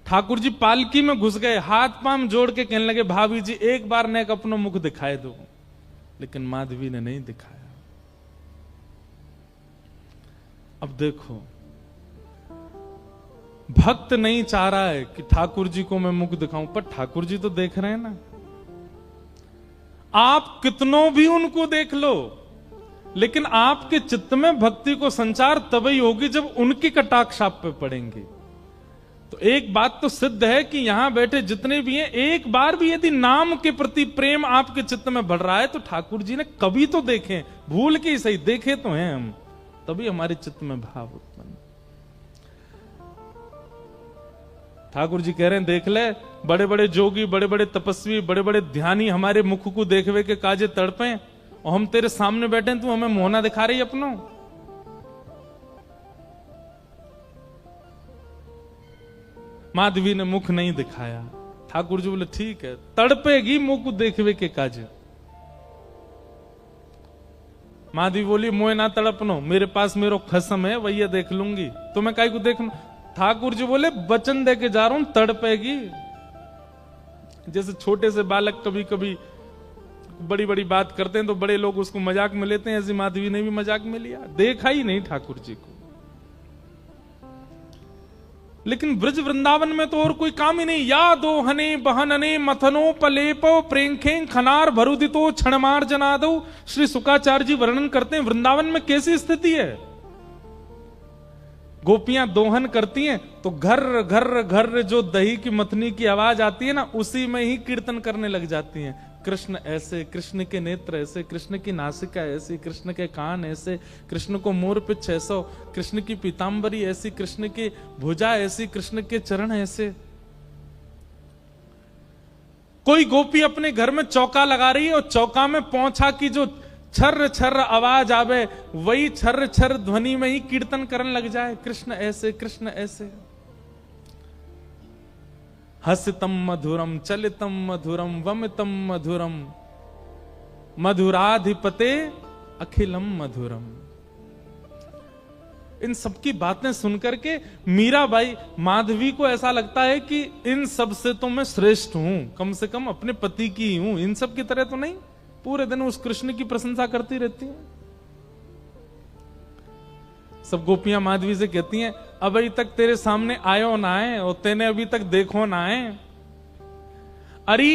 ठाकुर जी पालकी में घुस गए, हाथ पांव जोड़ के कहने लगे भाभी जी एक बार नेक अपनो मुख दिखाए दो, लेकिन माधवी ने नहीं दिखाया। अब देखो, भक्त नहीं चाह रहा है कि ठाकुर जी को मैं मुख दिखाऊं, पर ठाकुर जी तो देख रहे हैं ना। आप कितनों भी उनको देख लो, लेकिन आपके चित्त में भक्ति को संचार तभी होगी जब उनकी कटाक्ष आप पे पड़ेंगे। तो एक बात तो सिद्ध है कि यहां बैठे जितने भी हैं, एक बार भी यदि नाम के प्रति प्रेम आपके चित्त में बढ़ रहा है तो ठाकुर जी ने कभी तो देखे, भूल के ही सही देखे तो हैं हम, तभी हमारे चित्त में भाव उत्पन्न। ठाकुर जी कह रहे हैं देख ले, बड़े बड़े जोगी, बड़े बड़े तपस्वी, बड़े बड़े ध्यानी हमारे मुख को देखवे के काजे तड़पे, और हम तेरे सामने बैठे हैं, तू हमें मोहना दिखा रही अपनो। माधवी ने मुख नहीं दिखाया। ठाकुर जी बोले ठीक है, तड़पेगी मुख को देखवे के काजे। माधवी बोली मोए ना तड़पनो, मेरे पास मेरो खसम है, वही देख लूंगी, तो मैं काहे को देखूं। ठाकुर जी बोले वचन दे के जा रहा हूं, तड़पेगी। जैसे छोटे से बालक कभी कभी बड़ी बड़ी बात करते हैं तो बड़े लोग उसको मजाक में लेते हैं, ऐसी माधवी ने भी मजाक में लिया, देखा ही नहीं ठाकुर जी को। लेकिन ब्रज वृंदावन में तो और कोई काम ही नहीं। या दो हने बहनने मथनो पलेपो प्रेंखे खनार भरुदितो क्षणमार जनादो। श्री शुकाचार्य जी वर्णन करते हैं वृंदावन में कैसी स्थिति है। गोपियां दोहन करती हैं तो घर घर घर जो दही की मथनी की आवाज आती है ना, उसी में ही कीर्तन करने लग जाती हैं। कृष्ण ऐसे, कृष्ण के नेत्र ऐसे, कृष्ण की नासिका ऐसी, कृष्ण के कान ऐसे, कृष्ण को मोर पिछ ऐसा, कृष्ण की पीतांबरी ऐसी, कृष्ण की भुजा ऐसी, कृष्ण के चरण ऐसे। कोई गोपी अपने घर में चौका लगा रही है और चौका में पौंछा की जो छर्र छर्र आवाज आवे, वही छर्र छर्र ध्वनि में ही कीर्तन करने लग जाए, कृष्ण ऐसे, कृष्ण ऐसे। हसितम मधुरम चलितम मधुरम वमितम मधुरम मधुराधिपते अखिलम मधुरम। इन सबकी बातें सुनकर के मीराबाई, माधवी को ऐसा लगता है कि इन सब से तो मैं श्रेष्ठ हूं, कम से कम अपने पति की ही हूं, इन सब की तरह तो नहीं। पूरे दिन उस कृष्ण की प्रशंसा करती रहती हैं। सब गोपियां माधवी से कहती हैं अभी तक तेरे सामने आयो ना है और तेने अभी तक देखो ना है। अरे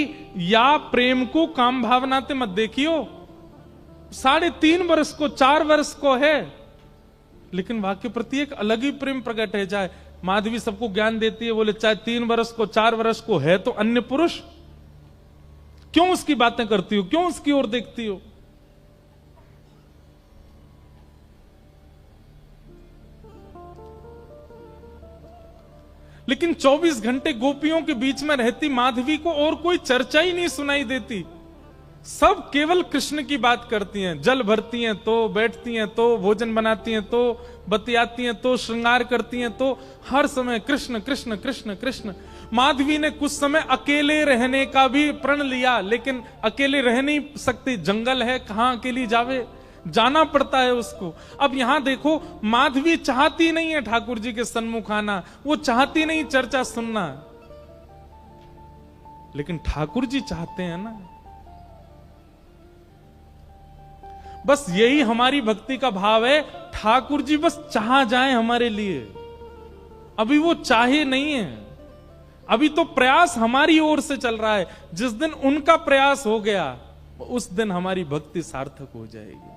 या प्रेम को काम भावना ते मत देखियो, 3.5 वर्ष को 4 वर्ष को है, लेकिन वाक्य प्रति एक अलग ही प्रेम प्रकट है जाए। माधवी सबको ज्ञान देती है, बोले चाहे 3 वर्ष को 4 वर्ष को है तो अन्य पुरुष, क्यों उसकी बातें करती हो, क्यों उसकी ओर देखती हो। लेकिन 24 घंटे गोपियों के बीच में रहती माधवी को और कोई चर्चा ही नहीं सुनाई देती। सब केवल कृष्ण की बात करती हैं, जल भरती हैं तो, बैठती हैं तो, भोजन बनाती हैं तो, बतियाती हैं तो, श्रृंगार करती हैं तो, हर समय कृष्ण कृष्ण कृष्ण कृष्ण। माधवी ने कुछ समय अकेले रहने का भी प्रण लिया, लेकिन अकेले रह नहीं सकती, जंगल है, कहां अकेली जावे, जाना पड़ता है उसको। अब यहां देखो, माधवी चाहती नहीं है ठाकुर जी के सन्मुख आना, वो चाहती नहीं चर्चा सुनना, लेकिन ठाकुर जी चाहते हैं ना। बस यही हमारी भक्ति का भाव है, ठाकुर जी बस चाह जाएं हमारे लिए। अभी वो चाहे नहीं है, अभी तो प्रयास हमारी ओर से चल रहा है। जिस दिन उनका प्रयास हो गया उस दिन हमारी भक्ति सार्थक हो जाएगी।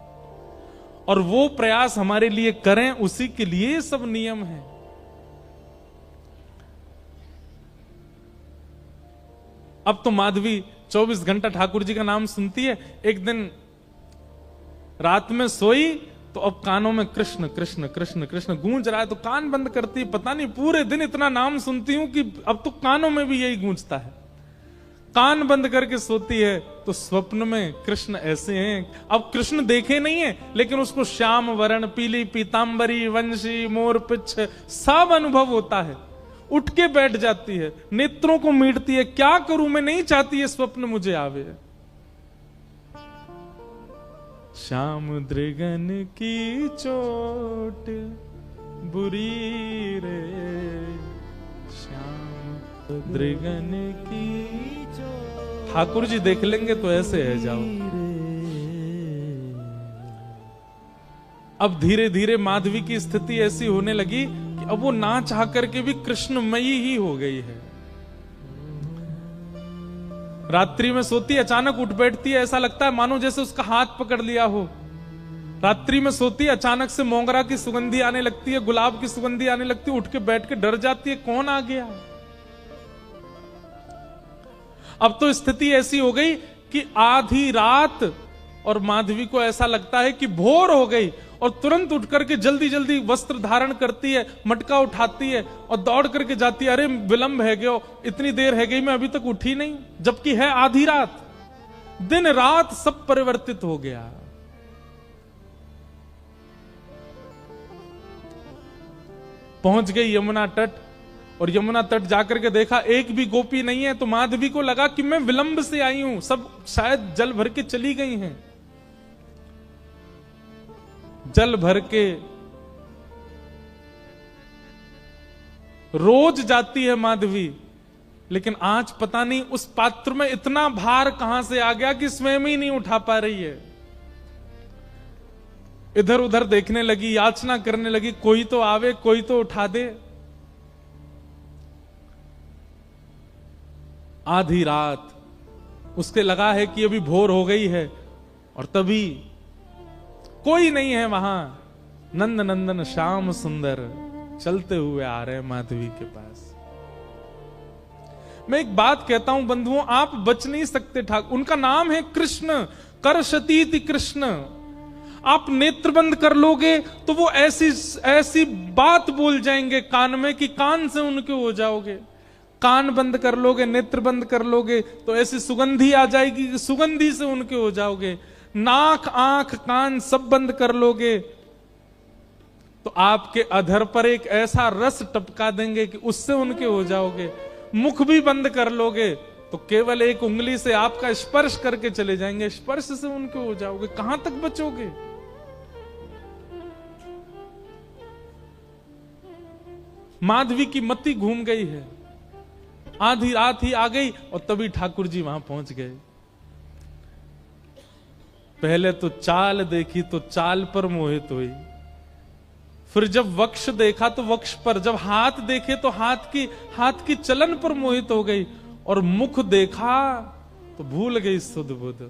और वो प्रयास हमारे लिए करें, उसी के लिए सब नियम है। अब तो माधवी 24 घंटा ठाकुर जी का नाम सुनती है। एक दिन रात में सोई तो अब कानों में कृष्ण कृष्ण कृष्ण कृष्ण गूंज रहा है, तो कान बंद करती है। पता नहीं पूरे दिन इतना नाम सुनती हूं कि अब तो कानों में भी यही गूंजता है। कान बंद करके सोती है तो स्वप्न में कृष्ण ऐसे हैं। अब कृष्ण देखे नहीं है, लेकिन उसको श्याम वर्ण, पीली पीतांबरी, वंशी, मोर पिच्छ सब अनुभव होता है। उठ के बैठ जाती है, नेत्रों को मीटती है, क्या करूं मैं, नहीं चाहती है स्वप्न मुझे आवे। श्याम दृगन की चोट बुरी रे, श्याम दृगन की चोट। ठाकुर जी देख लेंगे तो ऐसे है जाओ। अब धीरे धीरे माधवी की स्थिति ऐसी होने लगी कि अब वो ना चाह करके भी कृष्णमयी ही हो गई है। रात्रि में सोती, अचानक उठ बैठती है, ऐसा लगता है मानो जैसे उसका हाथ पकड़ लिया हो। रात्रि में सोती, अचानक से मोगरा की सुगंधी आने लगती है, गुलाब की सुगंधी आने लगती है, उठ के बैठ के डर जाती है, कौन आ गया। अब तो स्थिति ऐसी हो गई कि आधी रात और माधवी को ऐसा लगता है कि भोर हो गई, और तुरंत उठ करके जल्दी जल्दी वस्त्र धारण करती है, मटका उठाती है और दौड़ करके जाती है। अरे विलंब है गयो, इतनी देर है गई, मैं अभी तक उठी नहीं, जबकि है आधी रात। दिन रात सब परिवर्तित हो गया। पहुंच गई यमुना तट, और यमुना तट जाकर के देखा एक भी गोपी नहीं है। तो माधवी को लगा कि मैं विलंब से आई हूं, सब शायद जल भर के चली गई हैं। जल भर के रोज जाती है माधवी, लेकिन आज पता नहीं उस पात्र में इतना भार कहां से आ गया कि स्वयं ही नहीं उठा पा रही है। इधर उधर देखने लगी, याचना करने लगी, कोई तो आवे, कोई तो उठा दे। आधी रात उसके लगा है कि अभी भोर हो गई है, और तभी कोई नहीं है वहां। नंद नंदन श्याम सुंदर चलते हुए आ रहे हैं माधवी के पास। मैं एक बात कहता हूं बंधुओं, आप बच नहीं सकते ठाकुर। उनका नाम है कृष्ण, करशतीति कृष्ण। आप नेत्र बंद कर लोगे तो वो ऐसी ऐसी बात बोल जाएंगे कान में कि कान से उनके हो जाओगे। कान बंद कर लोगे, नेत्र बंद कर लोगे तो ऐसी सुगंधी आ जाएगी कि सुगंधी से उनके हो जाओगे। नाक, आंख, कान सब बंद कर लोगे तो आपके अधर पर एक ऐसा रस टपका देंगे कि उससे उनके हो जाओगे। मुख भी बंद कर लोगे तो केवल एक उंगली से आपका स्पर्श करके चले जाएंगे, स्पर्श से उनके हो जाओगे। कहां तक बचोगे। माधवी की मति घूम गई है। आधी रात ही आ गई और तभी ठाकुर जी वहां पहुंच गए। पहले तो चाल देखी तो चाल पर मोहित हुई, फिर जब वक्ष देखा तो वक्ष पर, जब हाथ देखे तो हाथ की चलन पर मोहित हो गई, और मुख देखा तो भूल गई सुध बुध।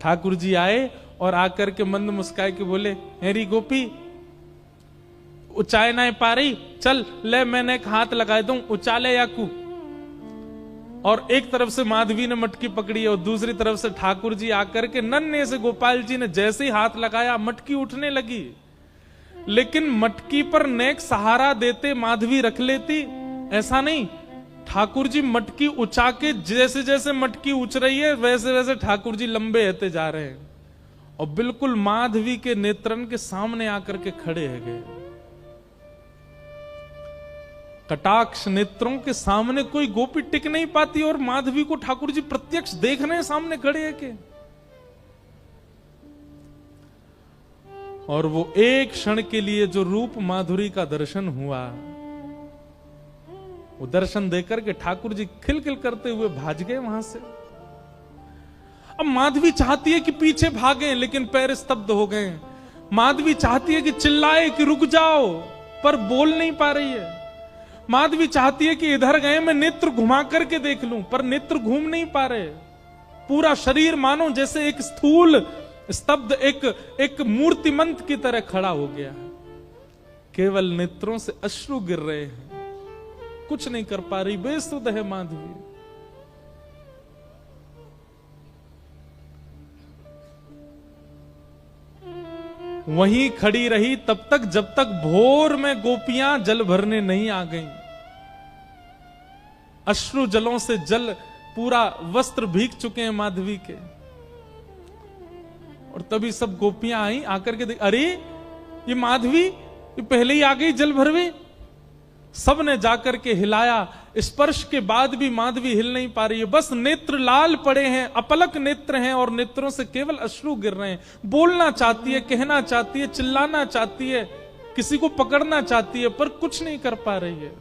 ठाकुर जी आए और आकर के मंद मुस्काए के बोले, हेरी गोपी उचाए ना पा रही, चल ले मैंने एक हाथ लगा दूं, उचाले याकू। और एक तरफ से माधवी ने मटकी पकड़ी और दूसरी तरफ से ठाकुर जी आकर के नन्हे से गोपाल जी ने जैसे ही हाथ लगाया मटकी उठने लगी। लेकिन मटकी पर नेक सहारा देते माधवी रख लेती, ऐसा नहीं। ठाकुर जी मटकी उछा के, जैसे जैसे मटकी उछ रही है वैसे वैसे ठाकुर जी लंबे होते जा रहे हैं, और बिल्कुल माधवी के नेत्रन के सामने आकर के खड़े है गए। कटाक्ष नेत्रों के सामने कोई गोपी टिक नहीं पाती, और माधवी को ठाकुर जी प्रत्यक्ष देख रहे हैं, सामने खड़े हैं के। और वो एक क्षण के लिए जो रूप माधुरी का दर्शन हुआ, वो दर्शन देकर के ठाकुर जी खिलखिल करते हुए भाग गए वहां से। अब माधवी चाहती है कि पीछे भागे, लेकिन पैर स्तब्ध हो गए। माधवी चाहती है कि चिल्लाए कि रुक जाओ, पर बोल नहीं पा रही है। माधवी चाहती है कि इधर गए मैं नेत्र घुमा करके देख लूं, पर नेत्र घूम नहीं पा रहे। पूरा शरीर मानो जैसे एक स्थूल स्तब्ध एक मूर्तिमंत की तरह खड़ा हो गया है। केवल नेत्रों से अश्रु गिर रहे हैं, कुछ नहीं कर पा रही, बेसुध है माधवी। वहीं खड़ी रही तब तक जब तक भोर में गोपियां जल भरने नहीं आ गईं। अश्रु जलों से जल पूरा वस्त्र भीग चुके हैं माधवी के। और तभी सब गोपियां आई, आकर के अरे ये माधवी ये पहले ही आ गई जल भरवे। सब ने जाकर के हिलाया, स्पर्श के बाद भी माधवी हिल नहीं पा रही है, बस नेत्र लाल पड़े हैं, अपलक नेत्र हैं और नेत्रों से केवल अश्रु गिर रहे हैं। बोलना चाहती है, कहना चाहती है, चिल्लाना चाहती है, किसी को पकड़ना चाहती है, पर कुछ नहीं कर पा रही है।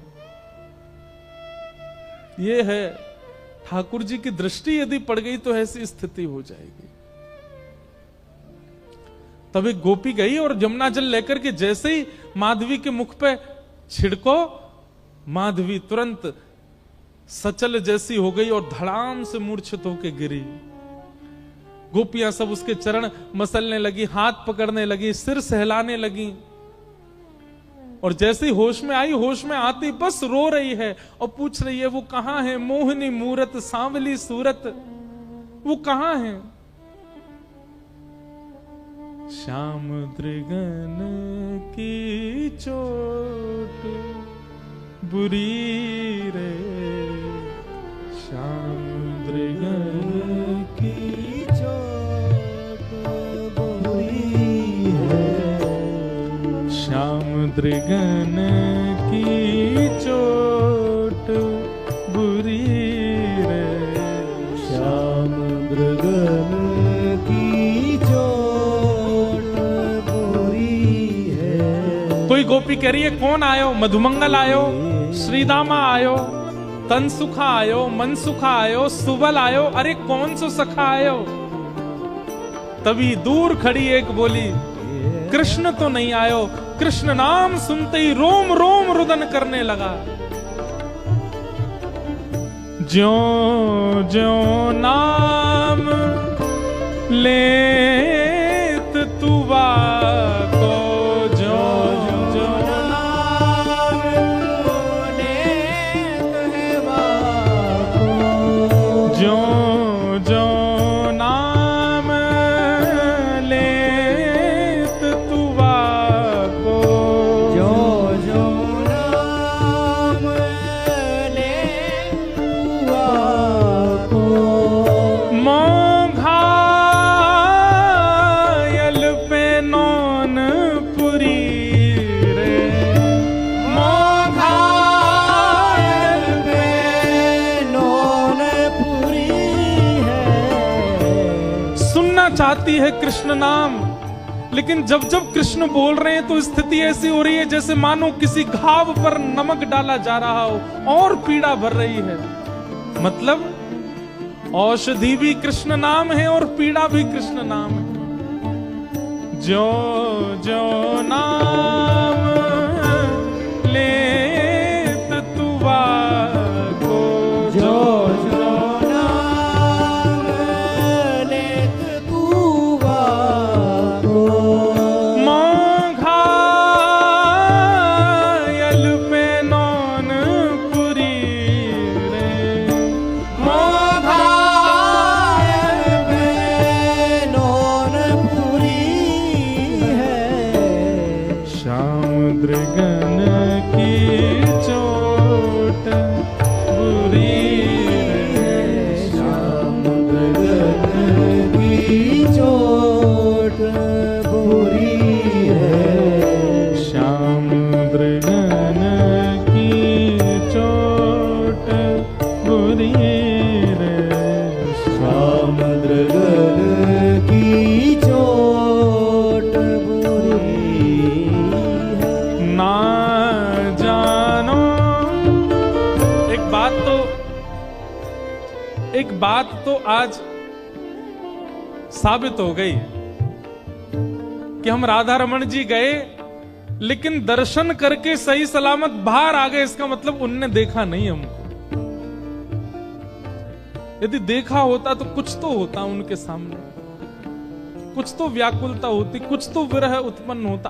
ये है ठाकुर जी की दृष्टि यदि पड़ गई तो ऐसी स्थिति हो जाएगी। तब एक गोपी गई और यमुना जल लेकर के जैसे ही माधवी के मुख पे छिड़को, माधवी तुरंत सचल जैसी हो गई और धड़ाम से मूर्छित होकर गिरी। गोपियां सब उसके चरण मसलने लगी, हाथ पकड़ने लगी, सिर सहलाने लगी। और जैसे ही होश में आई, होश में आती बस रो रही है और पूछ रही है वो कहां है, मोहनी मूरत सांवली सूरत, वो कहां है। श्याम दृगन की चोट बुरी रे, श्याम दृगन की चोट बुरी है, श्याम दृगन की चोट बुरी रे, श्याम दृगन की चोट बुरी है। कोई गोपी कह रही है कौन आयो, मधुमंगल आयो, श्रीदामा आयो, तनसुखा आयो, मनसुखा आयो, सुबल आयो, अरे कौन सो सखा आयो। तभी दूर खड़ी एक बोली कृष्ण तो नहीं आयो। कृष्ण नाम सुनते ही रोम रोम रुदन करने लगा। ज्यों ज्यों नाम लेत तुवा को, ज्यों ज्यों नाम लेत है वाको, ज्यों ज्यों नाम लेत तुवा को, ज्यों ज्यों नाम लेत वाको, मोघायल पे नौन पुरी रे, मोघायल पे नौनपुरी है। सुनना चाहती है कृष्ण नाम, लेकिन जब जब कृष्ण बोल रहे हैं तो स्थिति ऐसी हो रही है जैसे मानो किसी घाव पर नमक डाला जा रहा हो और पीड़ा भर रही है। मतलब औषधि भी कृष्ण नाम है और पीड़ा भी कृष्ण नाम है। जो जो नाम लेत तुवा को, जो जो नाम लेत तुवा को, मोघायल पे नौन पुरी रे, मोघायल पे नौनपुरी है। श्याम दृगन की चोट बुरी रे, श्याम दृगन की चोट बुरी है। श्याम दृगन की चोट बुरी रे, श्याम दृगन की चोट बुरी है। ना जानो। एक बात तो आज साबित हो गई कि हम राधा रमन जी गए लेकिन दर्शन करके सही सलामत बाहर आ गए, इसका मतलब उनने देखा नहीं हमको। यदि देखा होता तो कुछ तो होता उनके सामने। कुछ तो व्याकुलता होती, कुछ तो विरह उत्पन्न होता।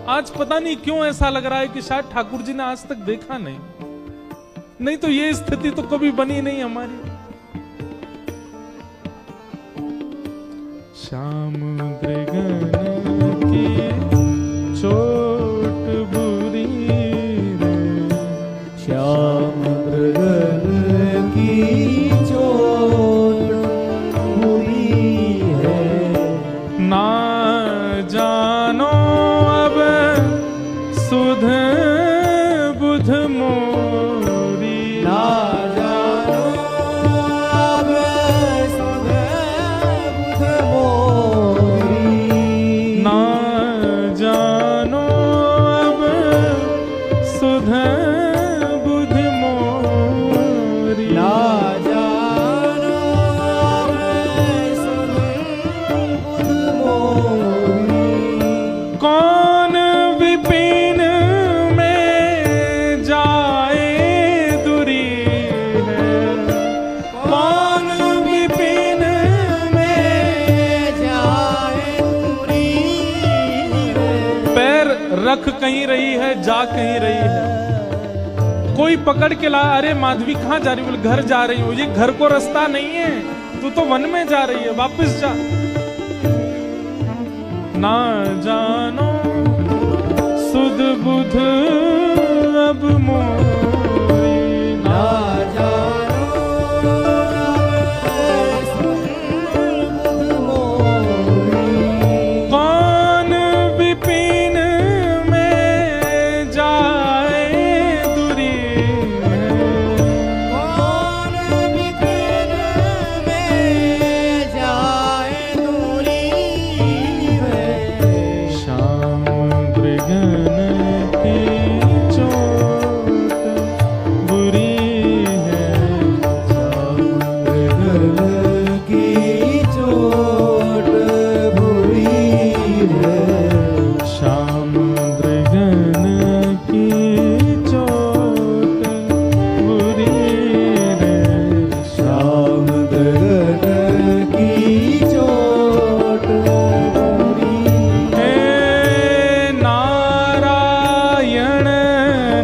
आज पता नहीं क्यों ऐसा लग रहा है कि शायद ठाकुर जी ने आज तक देखा नहीं तो ये स्थिति तो कभी बनी नहीं हमारी। श्याम मृगन की चोट बुरी रे, श्याम मृगन की चोट बुरी है। ना जानो अब सुध बुध मोरी, ना जानो अब सुध बुध मोरी, ना जानो अब सुध बुध मोरी, ना जानो अब सुध बुध मोरी। कौन विपिन में जाए दूरी है, कौन विपिन में जाए दूरी है। पैर रख कहीं रही है, जा कहीं रही है। कोई पकड़ के ला, अरे माधवी कहाँ जा रही, बोले घर जा रही हूँ। ये घर को रास्ता नहीं है, तू तो वन में जा रही है, वापस जा। ना जानो सुध बुध अब मोरी, ना जानो अब सुध बुध मोरी। कौन विपिन में जाए दूरी है, कौन विपिन में जाए दूरी है। श्याम मृगन की चोट बुरी है, श्याम मृगन की चोट बुरी है। श्याम मृगन की चोट बुरी रे, श्याम मृगन की चोट बुरी है। हे नारायण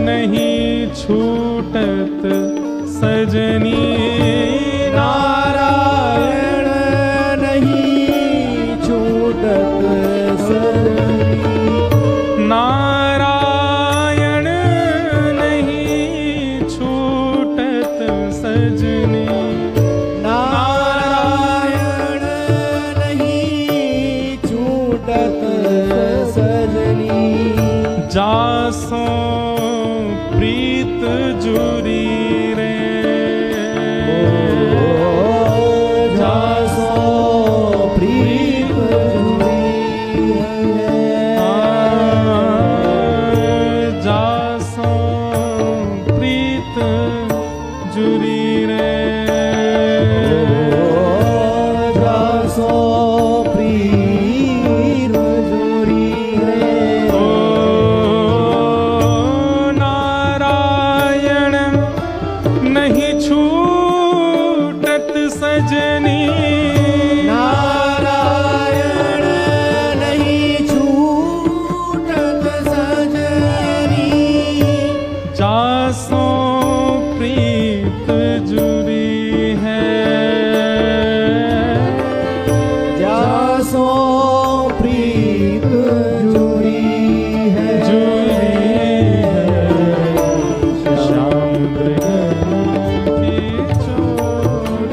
नहीं छूटत सजनी, नारायण नहीं छूटत सजनी, नारायण नहीं छूटत सजनी, नारायण नहीं छूटत सजनी। जासो प्रीत जुरी रे, जासो प्रीत जुरी है। जासो प्रीत जुरी रे, जासो प्रीत जुरी है। ओ नारायण नहीं छूटत सजनी, नारायण नहीं छूटत सजनी। जासो प्रीत जुरी है, जासो प्रीत जुरी है। श्याम मृगन की चोट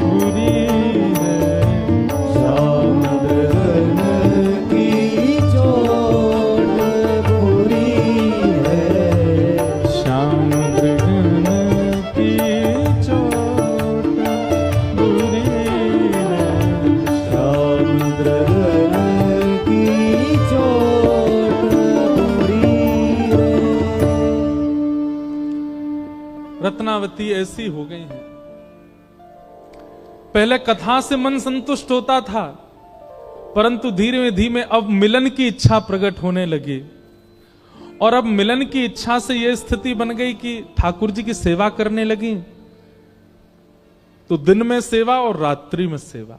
बुरी है, श्याम मृगन की चोट बुरी है। श्याम मृगन की चोट बुरी है, श्याम मृगन की चोट बुरी है। रत्नावती ऐसी हो गई है। पहले कथा से मन संतुष्ट होता था, परंतु धीरे धीरे अब मिलन की इच्छा प्रकट होने लगी। और अब मिलन की इच्छा से यह स्थिति बन गई कि ठाकुर जी की सेवा करने लगी, तो दिन में सेवा और रात्रि में सेवा।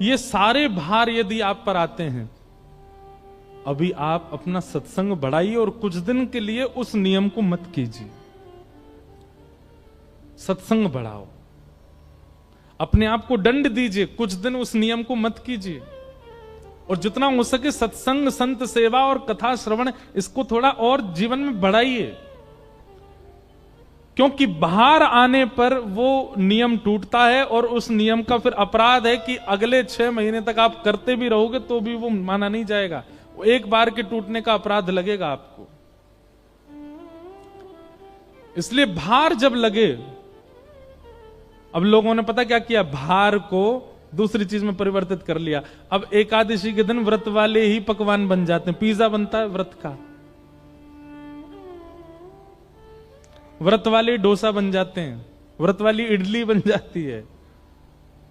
ये सारे भार यदि आप पर आते हैं, अभी आप अपना सत्संग बढ़ाइए और कुछ दिन के लिए उस नियम को मत कीजिए। सत्संग बढ़ाओ, अपने आप को दंड दीजिए, कुछ दिन उस नियम को मत कीजिए, और जितना हो सके सत्संग, संत सेवा और कथा श्रवण, इसको थोड़ा और जीवन में बढ़ाइए। क्योंकि बाहर आने पर वो नियम टूटता है और उस नियम का फिर अपराध है कि अगले 6 महीने तक आप करते भी रहोगे तो भी वो माना नहीं जाएगा। एक बार के टूटने का अपराध लगेगा आपको। इसलिए भार जब लगे, अब लोगों ने पता क्या किया, भार को दूसरी चीज में परिवर्तित कर लिया। अब एकादशी के दिन व्रत वाले ही पकवान बन जाते हैं। पिज्जा बनता है व्रत का, व्रत वाले डोसा बन जाते हैं, व्रत वाली इडली बन जाती है,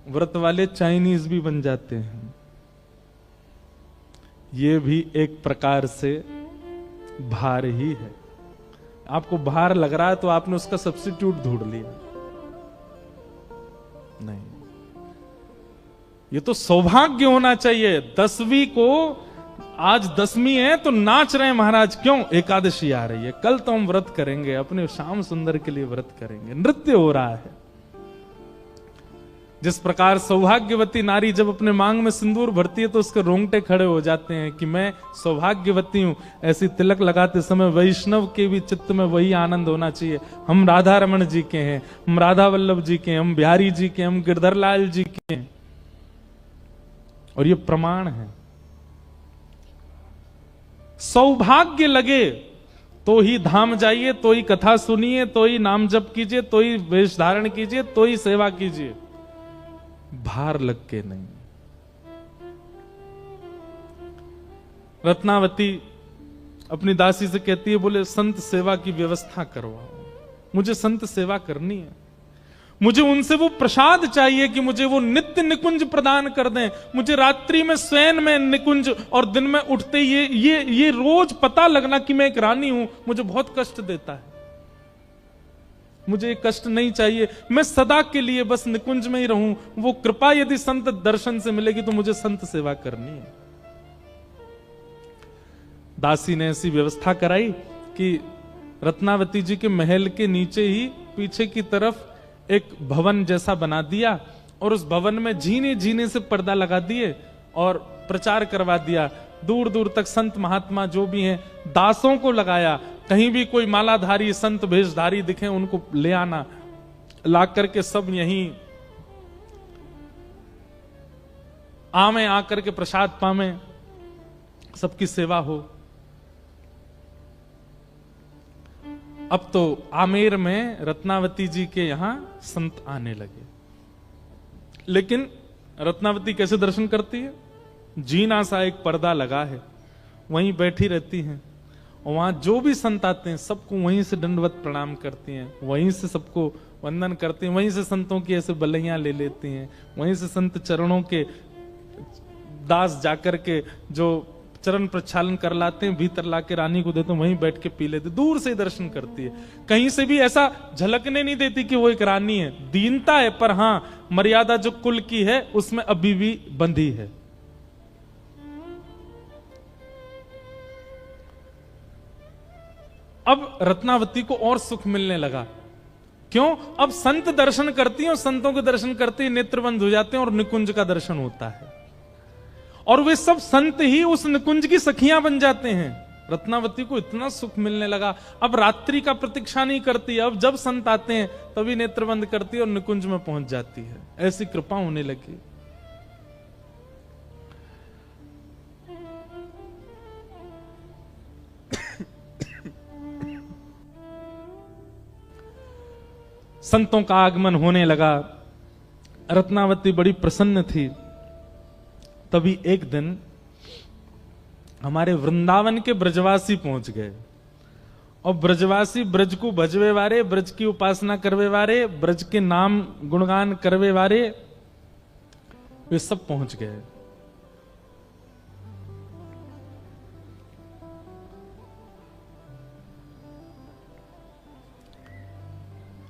व्रत वाले चाइनीज भी बन जाते हैं। ये भी एक प्रकार से भार ही है। आपको भार लग रहा है तो आपने उसका सब्स्टिट्यूट ढूंढ लिया। नहीं, ये तो सौभाग्य होना चाहिए। 10वीं को, आज 10वीं है तो नाच रहे हैं महाराज, क्यों? एकादशी आ रही है, कल तो हम व्रत करेंगे, अपने श्याम सुंदर के लिए व्रत करेंगे, नृत्य हो रहा है। जिस प्रकार सौभाग्यवती नारी जब अपने मांग में सिंदूर भरती है तो उसके रोंगटे खड़े हो जाते हैं कि मैं सौभाग्यवती हूं, ऐसी तिलक लगाते समय वैष्णव के भी चित्त में वही आनंद होना चाहिए। हम राधा रमण जी के हैं, हम राधा वल्लभ जी के हैं, हम बिहारी जी के, हम गिरधर लाल जी के हैं, और ये प्रमाण है। सौभाग्य लगे तो ही धाम जाइए, तो ही कथा सुनिए, तो ही नाम जप कीजिए, तो ही वेश धारण कीजिए, तो ही सेवा कीजिए, भार लग के नहीं। रत्नावती अपनी दासी से कहती है, बोले संत सेवा की व्यवस्था करवाओ, मुझे संत सेवा करनी है, मुझे उनसे वो प्रसाद चाहिए कि मुझे वो नित्य निकुंज प्रदान कर दें। मुझे रात्रि में स्वयं में निकुंज और दिन में उठते ये रोज पता लगना कि मैं एक रानी हूं, मुझे बहुत कष्ट देता है। मुझे ये कष्ट नहीं चाहिए, मैं सदा के लिए बस निकुंज में ही रहूं। वो कृपा यदि संत दर्शन से मिलेगी तो मुझे संत सेवा करनी है। दासी ने ऐसी व्यवस्था कराई कि रत्नावती जी के महल के नीचे ही पीछे की तरफ एक भवन जैसा बना दिया, और उस भवन में झीने झीने से पर्दा लगा दिए और प्रचार करवा दिया। दूर दूर तक संत महात्मा जो भी हैं, दासों को लगाया, कहीं भी कोई मालाधारी संत भेषधारी दिखे उनको ले आना, ला करके सब यहीं आमे, आकर के प्रसाद पावे, सबकी सेवा हो। अब तो आमेर में रत्नावती जी के यहां संत आने लगे। लेकिन रत्नावती कैसे दर्शन करती है? जीना सा एक पर्दा लगा है, वहीं बैठी रहती हैं, और वहां जो भी संत आते हैं सबको वहीं से दंडवत प्रणाम करती हैं, वहीं से सबको वंदन करती हैं, वहीं से संतों की ऐसे बलैया ले लेती हैं, वहीं से संत चरणों के दास जाकर के जो चरण प्रक्षालन कर लाते हैं, भीतर लाके रानी को देते हैं, वहीं बैठ के पी लेते, दूर से ही दर्शन करती है। कहीं से भी ऐसा झलकने नहीं देती कि वो एक रानी है। दीनता है, पर हां मर्यादा जो कुल की है उसमें अभी भी बंधी है। अब रत्नावती को और सुख मिलने लगा। क्यों? अब संत दर्शन करती हैं और संतों के दर्शन करते ही नेत्र बंद हो जाते हैं और निकुंज का दर्शन होता है, और वे सब संत ही उस निकुंज की सखियां बन जाते हैं। रत्नावती को इतना सुख मिलने लगा, अब रात्रि का प्रतीक्षा नहीं करती, अब जब संत आते हैं तभी नेत्र बंद करती है और निकुंज में पहुंच जाती है। ऐसी कृपा होने लगी। संतों का आगमन होने लगा, रत्नावती बड़ी प्रसन्न थी। तभी एक दिन हमारे वृंदावन के ब्रजवासी पहुंच गए, और ब्रजवासी ब्रज को भजवे वारे, ब्रज की उपासना करवे वारे, ब्रज के नाम गुणगान करवे वारे, वे सब पहुंच गए।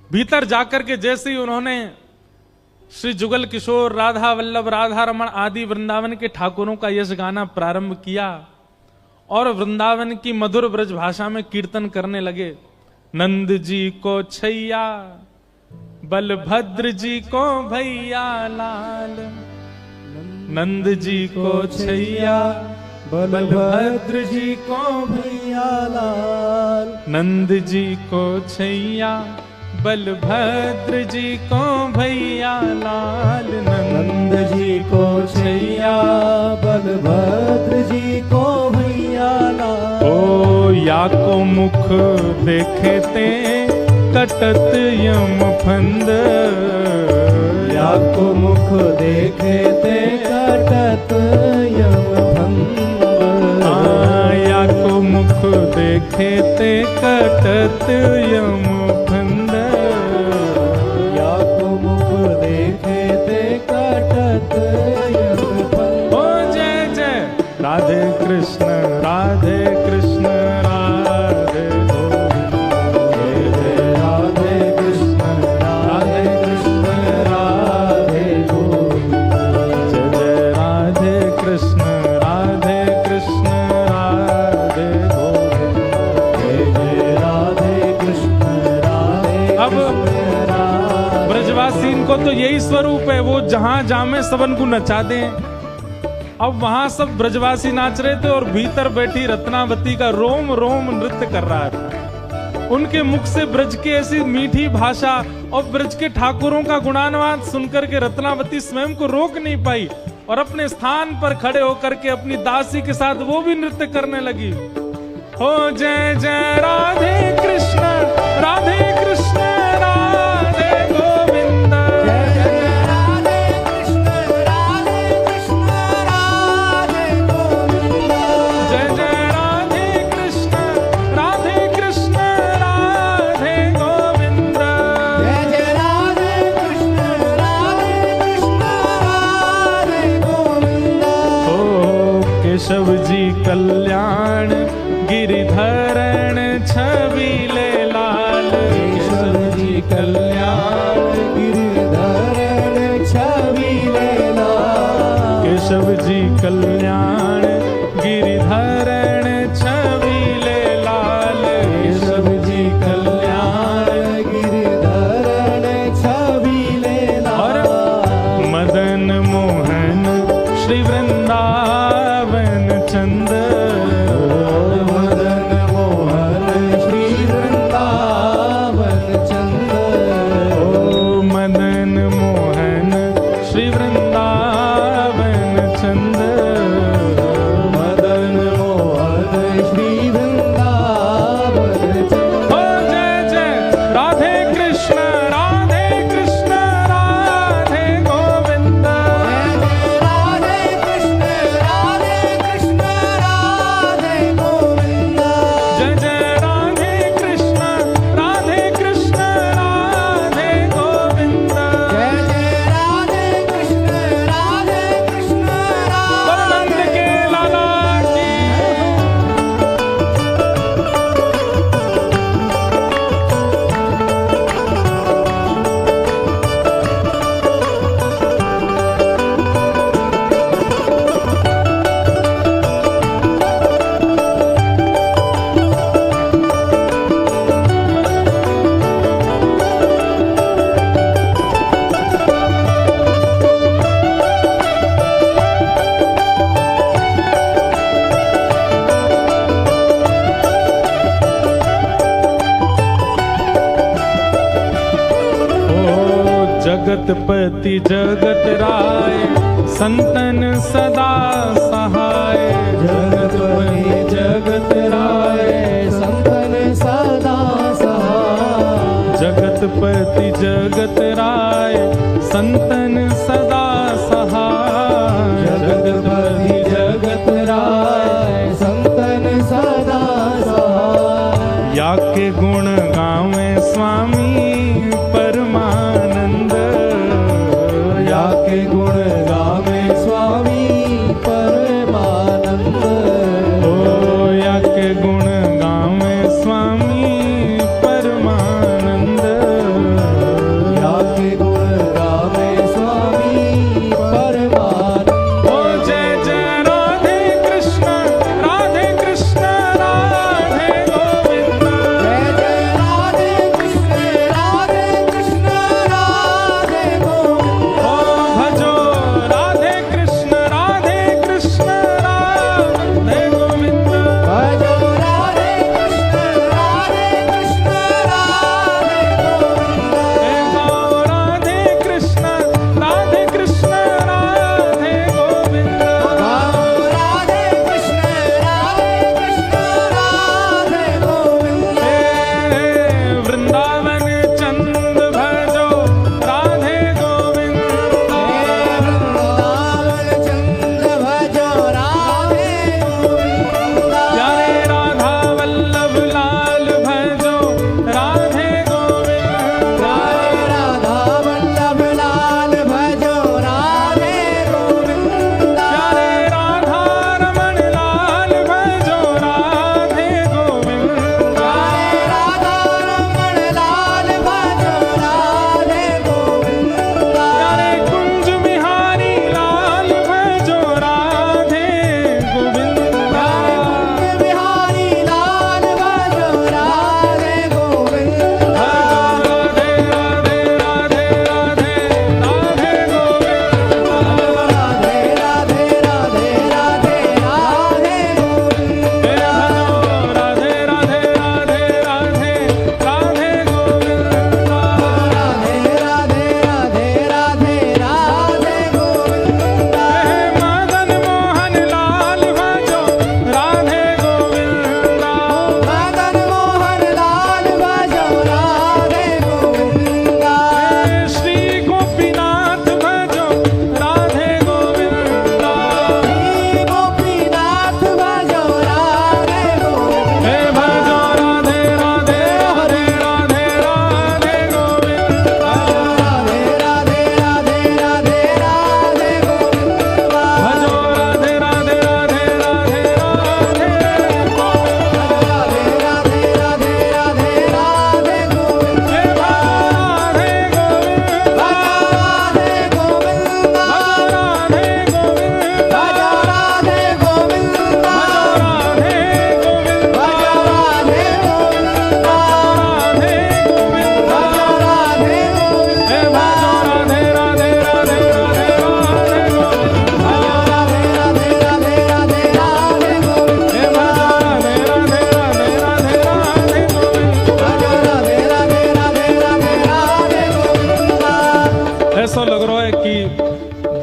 भीतर जाकर के जैसे ही उन्होंने श्री जुगल किशोर, राधा वल्लभ, राधा रमण आदि वृंदावन के ठाकुरों का यश गाना प्रारंभ किया और वृंदावन की मधुर ब्रज भाषा में कीर्तन करने लगे। नंद जी को छैया, बलभद्र जी को भैया लाल। नंद जी को छैया, बलभद्र जी को भैया लाल। नंद जी को छैया, बलभद्र जी को भैया लाल। नंद जी को छैया, बलभद्र जी को भैया लाल। ओ या को मुख देखे ते कटत यम फंद। या को मुख देखे ते कटत यम फंद। या को मुख देखे ते कटत यम फंद। या को मुख देखे ते कटत यम फंद। ओ जय जय राधे कृष्ण, राधे कृष्ण, राधे गोविंद। जय जय राधे कृष्ण, राधे कृष्ण, राधे गोविंद। जय जय राधे कृष्ण, राधे कृष्ण, राधे गोविंद। जय जय राधे कृष्ण, राधे अब कृष्ण, राधे। ब्रजवासी को तो यही स्वरूप है, वो जहां जामे सबन को नचा दें। अब वहां सब ब्रजवासी नाच रहे थे और भीतर बैठी रत्नावती का रोम रोम नृत्य कर रहा था। उनके मुख से ब्रज की ऐसी मीठी भाषा और ब्रज के ठाकुरों का गुणानुवाद सुनकर के रत्नावती स्वयं को रोक नहीं पाई और अपने स्थान पर खड़े होकर के अपनी दासी के साथ वो भी नृत्य करने लगी। हो जय जय राधे कृष्ण, राधे कृष्ण, राधे गोविंद। जय जय राधे कृष्ण, राधे कृष्ण, राधे गोविंद। जय जय राधे कृष्ण, राधे कृष्ण, राधे गोविंद। जय जय राधे कृष्ण, राधे कृष्ण, राधे गोविंद। ओ केशव जी कल्याण गिरिधरण छबीले लाल। केशव जी कल्याण गिरिधरण छबीले लाल। केशव जी कल्याण गिरिधरण छबीले लाल। केशव जी कल्याण गिरिधरण छबीले और लाल। मदन मोहन श्री वृंदावन चंद। मदन मोहन श्री वृंदावन चंद। ओ मदन मोहन श्री वृंदावन चंद। मदन मोहन श्री वृंदावन चंद। ओ जय जय राधे कृष्ण, राधे कृष्ण, राधे गोविंद। राधे कृष्ण, राधे कृष्ण, राधे गोविंद। जय जय राधे कृष्ण, राधे कृष्ण, राधे गोविंद। जय जय राधे कृष्ण, राधे कृष्ण, परनंद राधे के लाला की। जगतपति जगत राय संतन सदा सहाय। जगतपति जगत राय संतन सदा सहाय। जगतपति जगत राय संतन सदा सहाय। जगतपति जगत राय संतन सदा सहाय। या के गुण गावे स्वामी परमानंद। या के गुण गावे स्वामी पर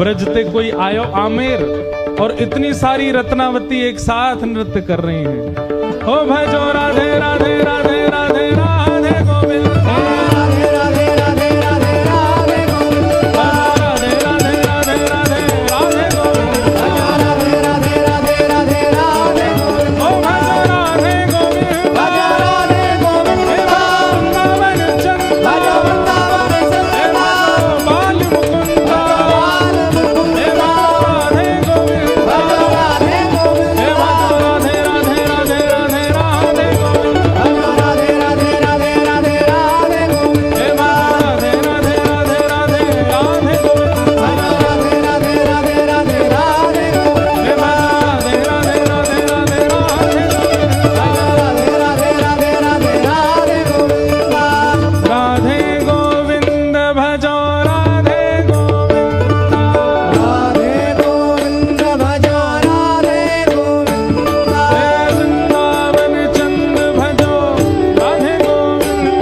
ब्रजते कोई आयो आमेर, और इतनी सारी रत्नावती एक साथ नृत्य कर रही हैं। हो भजो राधे राधे राधे राधे राधे गोविंद, राधे राधे राधे राधे राधे गोविंद, राधे राधे राधे राधे राधे गोविंद, राधे राधे राधे राधे राधे गोविंद, हो भजो राधे गोविंद, राधे गोविंद, वृंदावन चंद, भजो वृंदावन चंद, बाल मुकुंद, बाल मुकुंद, राधे गोविंद, भजो राधे गोविंद, राधे राधे राधे राधे राधे गोविंद, भजो राधे राधे राधे राधे राधे गोविंद, राधे राधे राधे राधे राधे गोविंद, भजो राधे राधे राधे राधे राधे गोविंद, राधे राधे राधे राधे राधे गोविंद, भजो राधे राधे राधे राधे राधे गोविंद, राधे गोविंद भजो राधे गोविंद, राधे गोविंद भजो राधे गोविंद, वृंदावन चंद भजो राधे गोविंद,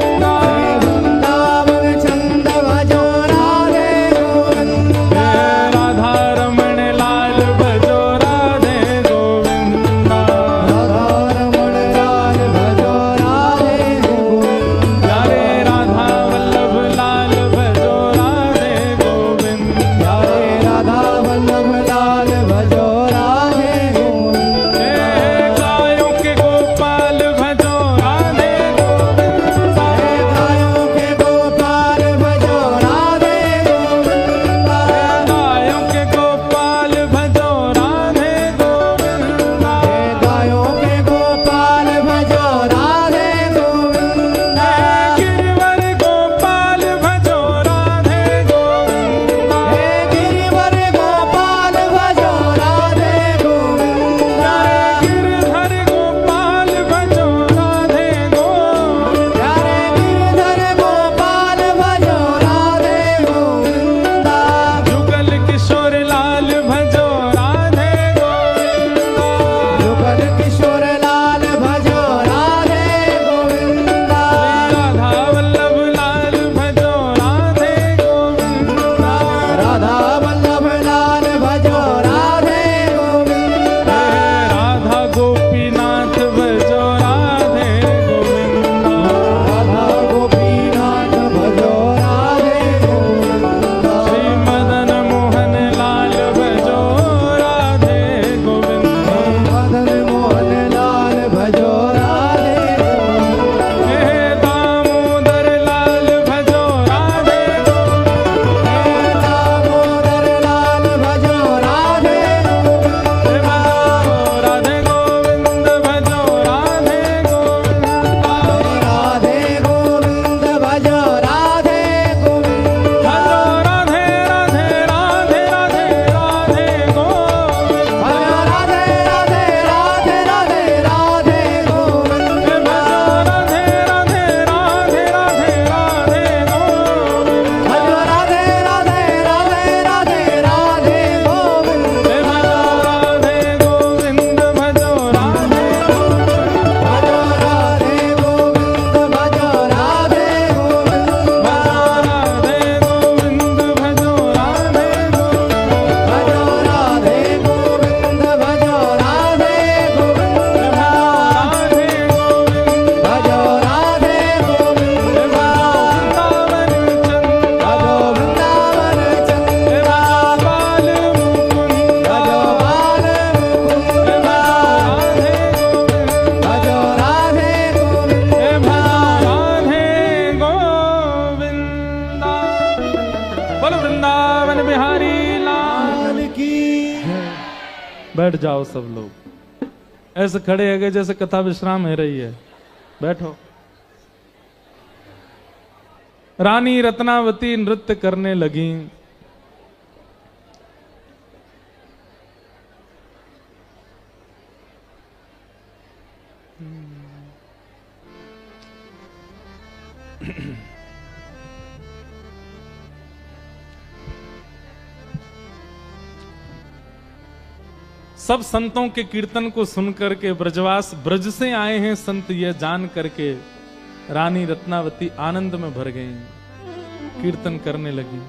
वृंदावन चंद भजो राधे गोविंद, राधा रमण लाल भजो राधे गोविंद, राधा रमण लाल भजो राधे गोविंद, प्यारे राधा वल्लभ लाल भजो राधे गोविंद, प्यारे राधा वल्लभ लाल भजो राधे गोविंद, गायों के गोपाल भजो राधे गोविंद, गायों के गोपाल भजो राधे गोविंद, गायों के गोपाल भजो राधे गोविंद, गायों के गोपाल भजो राधे गोविंद, गिरिवर गोपाल भजो राधे गोविंद, गिरिवर गोपाल भजो राधे गोविंद, गिरधर गोपाल भजो राधे गोविंद, प्यारे गिरधर गोपाल भजो राधे गोविंद, जुगल किशोर लाल भजो राधे गोविंद, युगल किशोर लाल भजो राधे गोविंद, राधा वल्लभ लाल भजो राधे गोविंद, राधा वल्लभ लाल भजो राधे गोविंद, राधा गोपीनाथ भजो राधे गोविंद, राधा गोपीनाथ भजो राधे गोविंद, श्री मदन मोहन लाल भजो राधे गोविंद, मदन मोहन लाल भजो राधे गोविंद, दामोदर लाल भजो राधे गोविंद, दामोदर लाल भजो राधे गोविंद, राधे गोविंद भजो राधे गोविंद, राधे गोविंद भजो राधे गोविंद, भजो राधे राधे राधे राधे राधे गोविंद, भजो राधे राधे राधे राधे राधे गोविंद, भजो राधे राधे राधे राधे राधे गोविंद, भजो राधे राधे राधे राधे राधे गोविंद, भजो राधे गोविंद भजो राधे भजो राधे गोविंद भजो राधे गोविंद, राधे गोविंद भजो राधे गोविंद, भजो राधे गोविंद भजो राधे गोविंद, राधे गोविंद भजो राधे गोविंद, वृंदावन चंद भजो वृंदावन चंद, बाल मुकुंद भजो बाल मुकुंद, राधे गोविंद भजो राधे गोविंद, राधे गोविंद, बोलो वृंदावन बिहारी लाल की बैठ जाओ सब लोग, ऐसे खड़े है जैसे कथा विश्राम है रही है, बैठो। रानी रत्नावती नृत्य करने लगी। सब संतों के कीर्तन को सुनकर के ब्रजवास ब्रज से आए हैं संत, यह जान करके रानी रत्नावती आनंद में भर गई, कीर्तन करने लगी।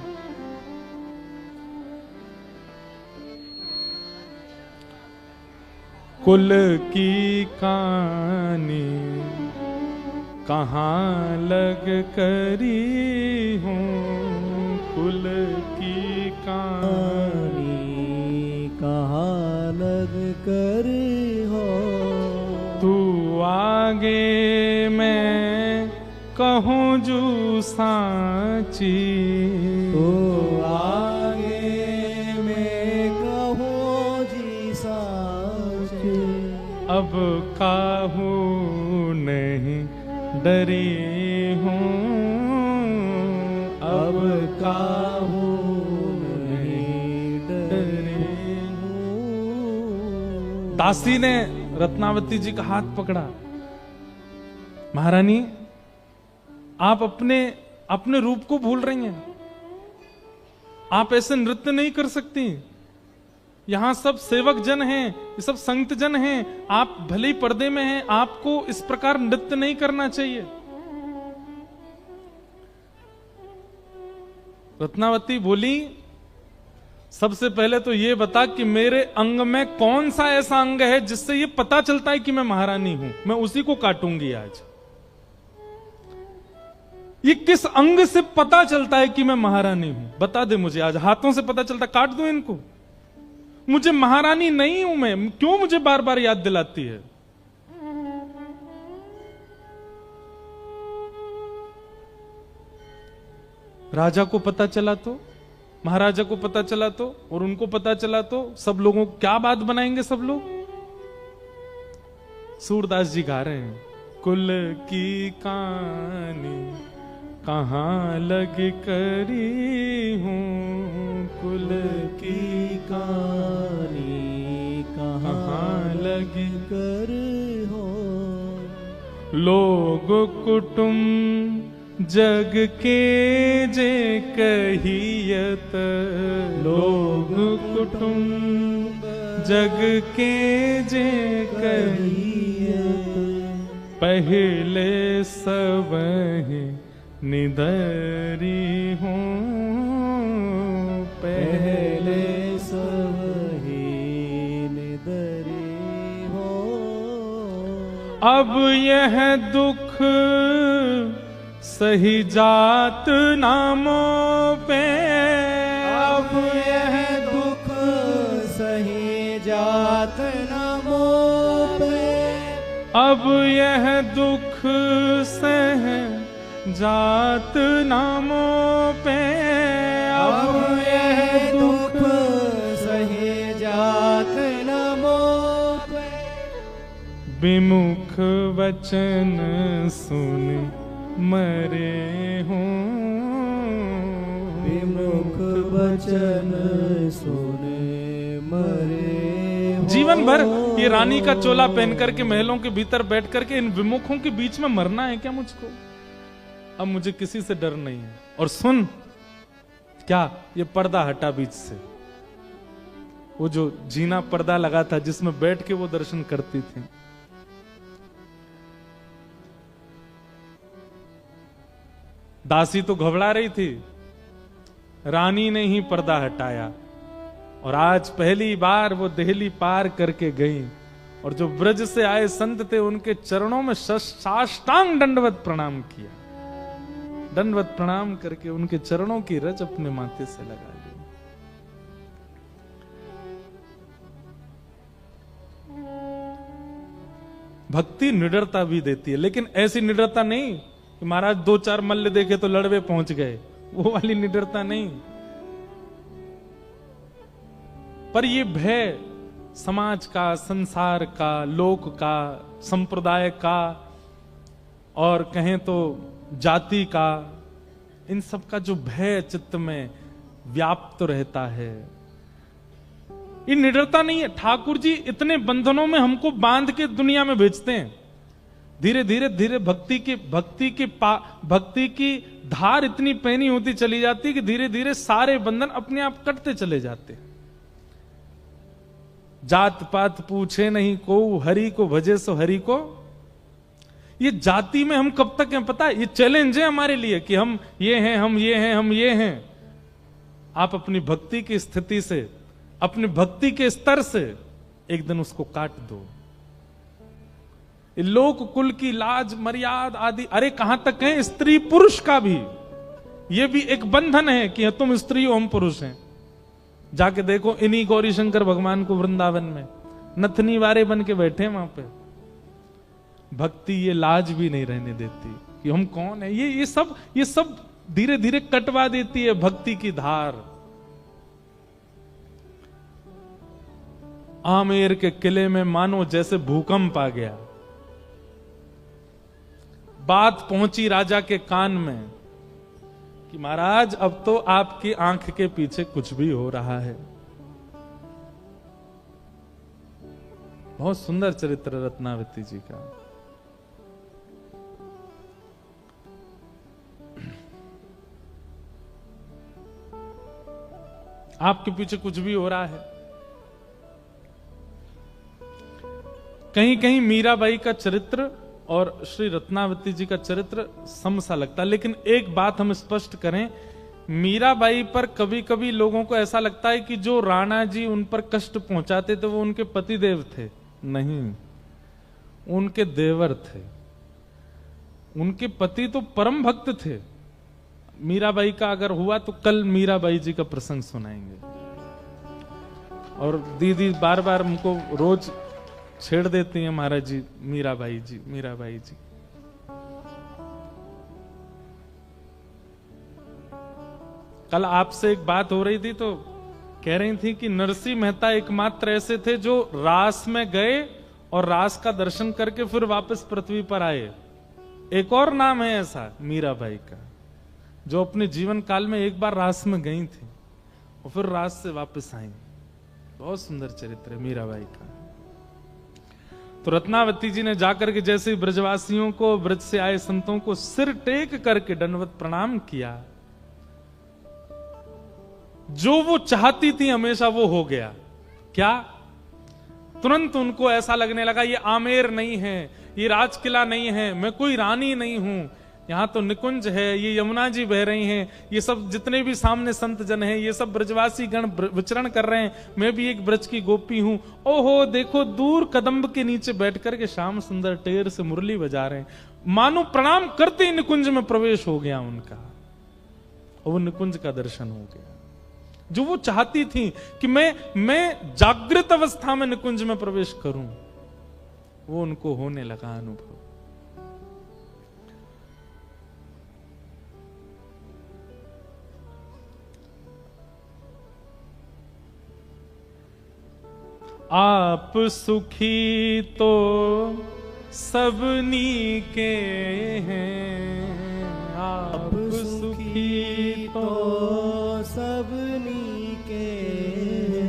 कुल की कहानी कहाँ लग करी हूँ, कुल की कहानी कहाँ लग कर हो। तू आगे मैं कहूँ जू सांची, तो आगे मैं कहूँ जी साची। अब काहू नहीं डरी हूँ, अब काहू नहीं डरी हूँ। दासी ने रत्नावती जी का हाथ पकड़ा। महारानी, आप अपने अपने रूप को भूल रही हैं। आप ऐसे नृत्य नहीं कर सकती। यहां सब सेवक जन हैं, ये सब संत जन हैं। आप भले ही पर्दे में हैं, आपको इस प्रकार नृत्य नहीं करना चाहिए। रत्नावती बोली, सबसे पहले तो ये बता कि मेरे अंग में कौन सा ऐसा अंग है जिससे ये पता चलता है कि मैं महारानी हूं। मैं उसी को काटूंगी आज। ये किस अंग से पता चलता है कि मैं महारानी हूं? बता दे मुझे आज। हाथों से पता चलता, काट दूं इनको। मुझे महारानी नहीं हूं मैं, क्यों मुझे बार बार याद दिलाती है? राजा को पता चला तो, महाराजा को पता चला तो, और उनको पता चला तो सब लोगों को क्या बात बनाएंगे सब लोग? सूरदास जी गा रहे हैं, कुल की कहानी कहाँ लग करी हूँ, कुल की कहानी कहाँ लग कर हो। लोग कुटुंब जग के जे कहियत, लोग कुटुंब जग के जे कहियत, पहले सब निदरी हूँ, पहले सब निदरी हो। अब यह दुख सही जात नामों पे, अब यह दुख सही जात नामों पे, अब यह दुख सह जात नामों पे, अब यह दुख सही जात नामों पे। विमुख वचन सुन मरे हूँ, विमुख वचन सुने मरे हो। जीवन भर ये रानी का चोला पहन करके महलों के भीतर बैठ करके इन विमुखों के बीच में मरना है क्या मुझको? अब मुझे किसी से डर नहीं है। और सुन, क्या ये पर्दा हटा बीच से, वो जो जीना पर्दा लगा था जिसमें बैठ के वो दर्शन करती थी। दासी तो घबरा रही थी, रानी ने ही पर्दा हटाया और आज पहली बार वो देहली पार करके गई और जो ब्रज से आए संत थे उनके चरणों में साष्टांग दंडवत प्रणाम किया। दंडवत प्रणाम करके उनके चरणों की रज अपने माथे से लगा ली। भक्ति निडरता भी देती है, लेकिन ऐसी निडरता नहीं कि महाराज दो चार मल्ल देखे तो लड़वे पहुंच गए, वो वाली निडरता नहीं। पर ये भय समाज का, संसार का, लोक का, संप्रदाय का और कहें तो जाति का, इन सब का जो भय चित्त में व्याप्त रहता है, ये निडरता नहीं है। ठाकुर जी इतने बंधनों में हमको बांध के दुनिया में भेजते हैं। धीरे धीरे धीरे भक्ति की धार इतनी पैनी होती चली जाती है कि धीरे धीरे सारे बंधन अपने आप कटते चले जाते। जात पात पूछे नहीं को, हरि को भजे सो हरि को। ये जाति में हम कब तक हैं पता है? ये चैलेंज है हमारे लिए कि हम ये हैं, हम ये हैं, हम ये हैं। आप अपनी भक्ति की स्थिति से, अपनी भक्ति के स्तर से एक दिन उसको काट दो। लोक कुल की लाज मर्याद आदि, अरे कहां तक है, स्त्री पुरुष का भी ये भी एक बंधन है कि तुम स्त्री हो हम पुरुष हैं। जाके देखो इन्हीं गौरी शंकर भगवान को वृंदावन में नथनी वारे बन के बैठे वहां पे। भक्ति ये लाज भी नहीं रहने देती कि हम कौन है। ये सब धीरे धीरे कटवा देती है भक्ति की धार। आमेर के किले में मानो जैसे भूकंप आ गया। बात पहुंची राजा के कान में कि महाराज अब तो आपकी आंख के पीछे कुछ भी हो रहा है। बहुत सुंदर चरित्र रत्नावती जी का। आपके पीछे कुछ भी हो रहा है। कहीं कहीं मीराबाई का चरित्र और श्री रत्नावती जी का चरित्र समसा लगता है, लेकिन एक बात हम स्पष्ट करें, मीराबाई पर कभी कभी लोगों को ऐसा लगता है कि जो राणा जी उन पर कष्ट पहुंचाते थे वो उनके पतिदेव थे। नहीं, उनके देवर थे। उनके पति तो परम भक्त थे। मीराबाई का अगर हुआ तो कल मीराबाई जी का प्रसंग सुनाएंगे। और दीदी बार बार हमको रोज छेड़ देती हैं, महाराज जी मीराबाई जी मीराबाई जी। कल आपसे एक बात हो रही थी तो कह रही थी कि नरसिंह मेहता एकमात्र ऐसे थे जो रास में गए और रास का दर्शन करके फिर वापस पृथ्वी पर आए। एक और नाम है ऐसा मीराबाई का, जो अपने जीवन काल में एक बार रास में गई थी और फिर रास से वापस आई। बहुत सुंदर चरित्र है मीराबाई का। तो रत्नावती जी ने जाकर के जैसे ब्रजवासियों को, ब्रज से आए संतों को सिर टेक करके दंडवत प्रणाम किया। जो वो चाहती थी हमेशा वो हो गया। क्या? तुरंत उनको ऐसा लगने लगा ये आमेर नहीं है, ये राजकिला नहीं है, मैं कोई रानी नहीं हूं, यहां तो निकुंज है, ये यमुना जी बह रही हैं, ये सब जितने भी सामने संत जन हैं ये सब ब्रजवासी गण विचरण कर रहे हैं, मैं भी एक ब्रज की गोपी हूं। ओहो देखो दूर कदम्ब के नीचे बैठ करके श्याम सुंदर टेर से मुरली बजा रहे हैं। मानो प्रणाम करते ही निकुंज में प्रवेश हो गया उनका, और वो निकुंज का दर्शन हो गया। जो वो चाहती थी कि मैं जागृत अवस्था में निकुंज में प्रवेश करूं, वो उनको होने लगा अनुभव। आप सुखी तो सबनी के हैं, आप सुखी तो सबनी के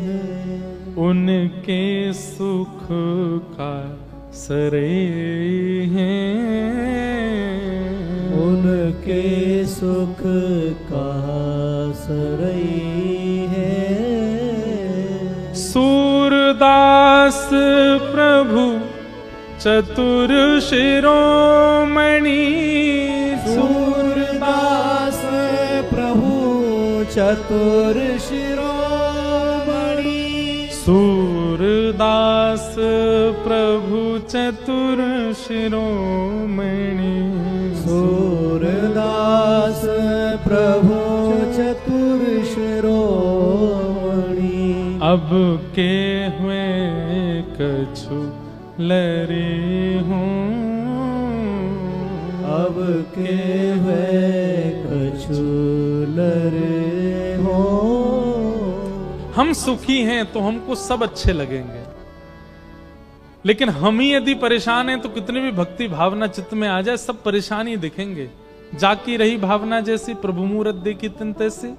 हैं, उनके सुख का सरे हैं, उनके सुख का सरे हैं। सूरदास प्रभु चतुर शिरोमणि, सूरदास प्रभु चतुर शिरोमणि, सूरदास प्रभु चतुर शिरोमणि, सूरदास प्रभु चतुर शिरोमणि। अब के हुए कछु लरे हूँ, अब के हुए कछु लरे हो। हम सुखी हैं तो हमको सब अच्छे लगेंगे, लेकिन हम ही यदि परेशान हैं तो कितनी भी भक्ति भावना चित्त में आ जाए सब परेशानी दिखेंगे। जाकी रही भावना जैसी प्रभु मूरत देखी तिन तैसी।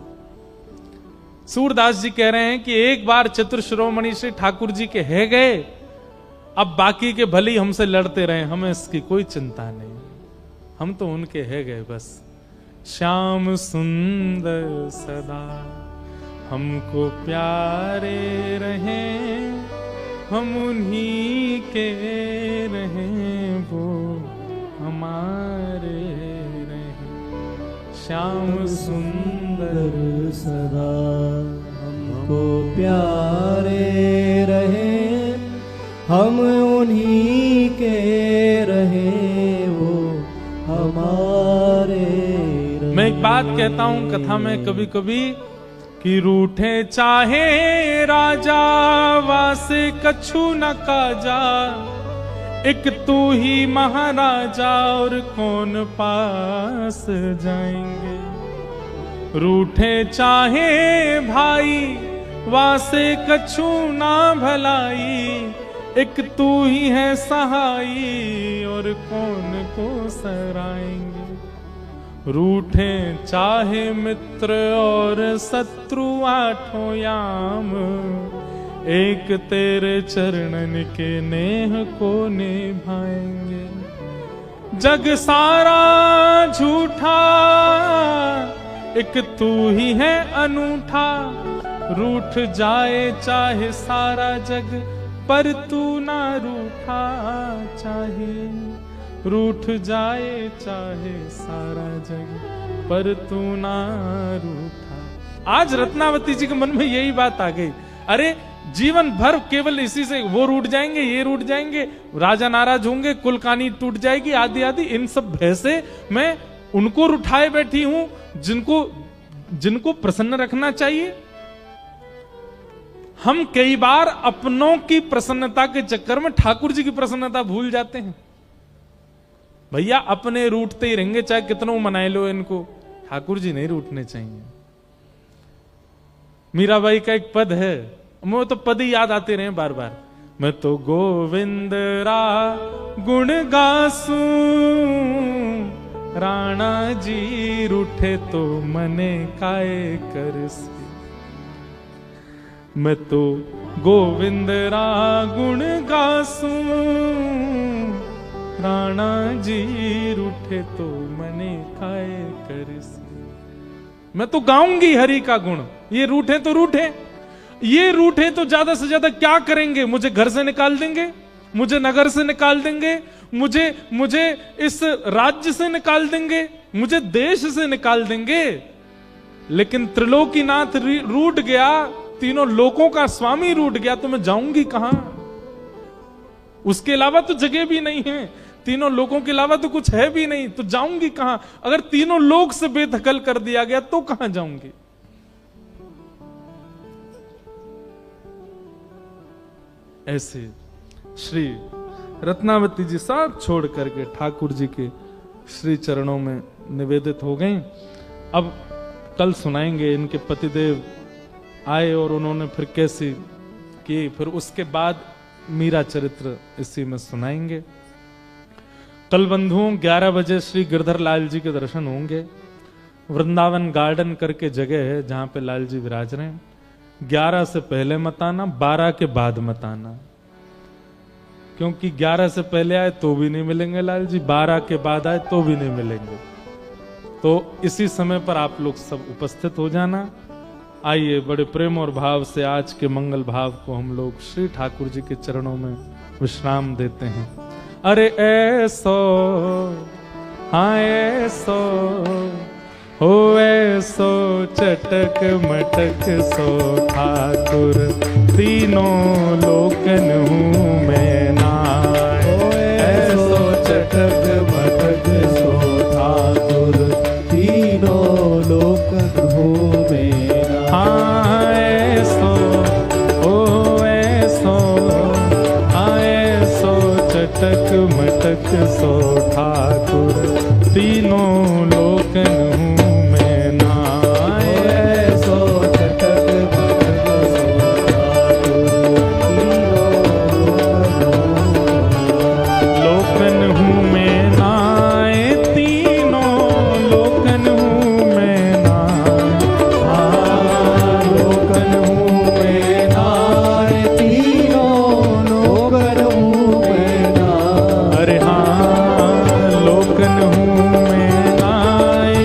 सूरदास जी कह रहे हैं कि एक बार चतुर शिरोमणि श्री ठाकुर जी के है गए, अब बाकी के भले ही हमसे लड़ते रहे, हमें इसकी कोई चिंता नहीं, हम तो उनके है गए बस। श्याम सुंदर सदा हमको प्यारे रहे, हम उन्हीं के रहें वो हमारे रहें। श्याम सुंदर सदा हमको प्यारे रहे, हम उन्हीं के रहे वो हमारे रहे। मैं एक बात कहता हूं कथा में कभी कभी कि रूठे चाहे राजा वासे कछु न काजा, एक तू ही महाराजा और कौन पास जाएंगे। रूठे चाहे भाई वासे कछु ना भलाई, एक तू ही है सहाई और कौन को सराएंगे। रूठे चाहे मित्र और शत्रु आठों याम, एक तेरे चरणन के नेह को निभाएंगे। जग सारा झूठा एक तू ही है अनूठा, रूठ जाए चाहे सारा जग पर तू ना रूठा चाहे। रूठ जाए चाहे सारा जग पर तू ना रूठा। आज रत्नावती जी के मन में यही बात आ गई, अरे जीवन भर केवल इसी से, वो रूठ जाएंगे ये रूठ जाएंगे, राजा नाराज होंगे, कुल कहानी टूट जाएगी, आदि आदि, इन सब भय से मैं उनको रुठाए बैठी हूं जिनको प्रसन्न रखना चाहिए। हम कई बार अपनों की प्रसन्नता के चक्कर में ठाकुर जी की प्रसन्नता भूल जाते हैं। भैया अपने रूठते ही रहेंगे, चाहे कितनों मनाए लो इनको, ठाकुर जी नहीं रूठने चाहिए। मीराबाई का एक पद है, मुझे तो पद ही याद आते रहे बार बार। मैं तो गोविंद रा गुण गासू, राणा जी रूठे तो मने काए करसी। मैं तो गोविंद रा गुण गासू, राणा जी रूठे तो मने काए करसी। मैं तो गाऊंगी हरि का गुण, ये रूठे तो रूठे, ये रूठे तो ज्यादा से ज्यादा क्या करेंगे, मुझे घर से निकाल देंगे, मुझे नगर से निकाल देंगे, मुझे इस राज्य से निकाल देंगे, मुझे देश से निकाल देंगे। लेकिन त्रिलोकीनाथ रूठ गया, तीनों लोकों का स्वामी रूठ गया, तो मैं जाऊंगी कहां? उसके अलावा तो जगह भी नहीं है, तीनों लोकों के अलावा तो कुछ है भी नहीं, तो जाऊंगी कहां? अगर तीनों लोक से बेदखल कर दिया गया तो कहां जाऊंगी? ऐसे श्री रत्नावती जी सब छोड़ करके ठाकुर जी के श्री चरणों में निवेदित हो गई। अब कल सुनाएंगे इनके पतिदेव आए और उन्होंने फिर कैसी की, फिर उसके बाद मीरा चरित्र इसी में सुनाएंगे। कल बंधुओं 11 बजे श्री गिरधर लाल जी के दर्शन होंगे। वृंदावन गार्डन करके जगह है जहां पे लाल जी विराज रहे हैं। 11 से पहले मत आना, 12 के बाद मत आना, क्योंकि 11 से पहले आए तो भी नहीं मिलेंगे लाल जी, 12 के बाद आए तो भी नहीं मिलेंगे। तो इसी समय पर आप लोग सब उपस्थित हो जाना। आइए बड़े प्रेम और भाव से आज के मंगल भाव को हम लोग श्री ठाकुर जी के चरणों में विश्राम देते हैं। अरे ऐसो हाँ ऐसो हो ऐसो चटक मटक सो ठाकुर, तीनों लोकन हूँ मैं नाय। ऐसो चटक मटक सो ठाकुर, तीनों लोकन हूँ मैं नाय। हाँ ऐसो ओ ऐसो हाँ ऐसो चटक मटक सो ठाकुर, तीनों लोकन हूँ मैं नाय। ऐसो चटक मटक लोकन हूँ मैं नाय, तीनों लोकन हूँ मैं नाय। हाँ लोकन हूँ मैं नाय, तीनों लोकन हूँ मैं नाय। अरे हाँ लोकन हूँ मैं नाय,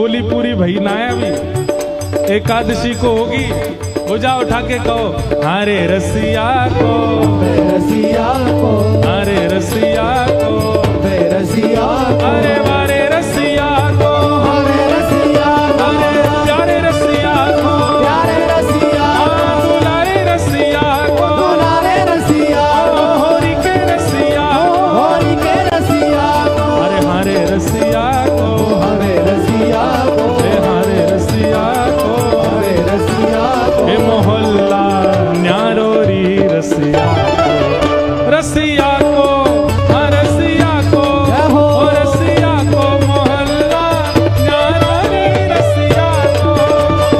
गोली पूरी भई ना है अभी, एकादशी को होगी। भुजा उठा के कहो हरे रसिया को, रसिया को, हरे रसिया को, रसिया को, अरे वारे रसिया को, हरे रसिया को, अरे प्यारे रसिया को, प्यारे रसिया को, दुलारे रसिया को, दुलारे रसिया को, होरी के रसिया को, होरी के रसिया को, अरे हरे रसिया को, हरे रसिया को, हरे रसिया को, हरे रसिया को, हे मोहल्ला न्यारोरी रसिया को, रसिया को, हाँ रसिया को, हो ओ रसिया को, मोहल्ला न्यारोरी रसिया को,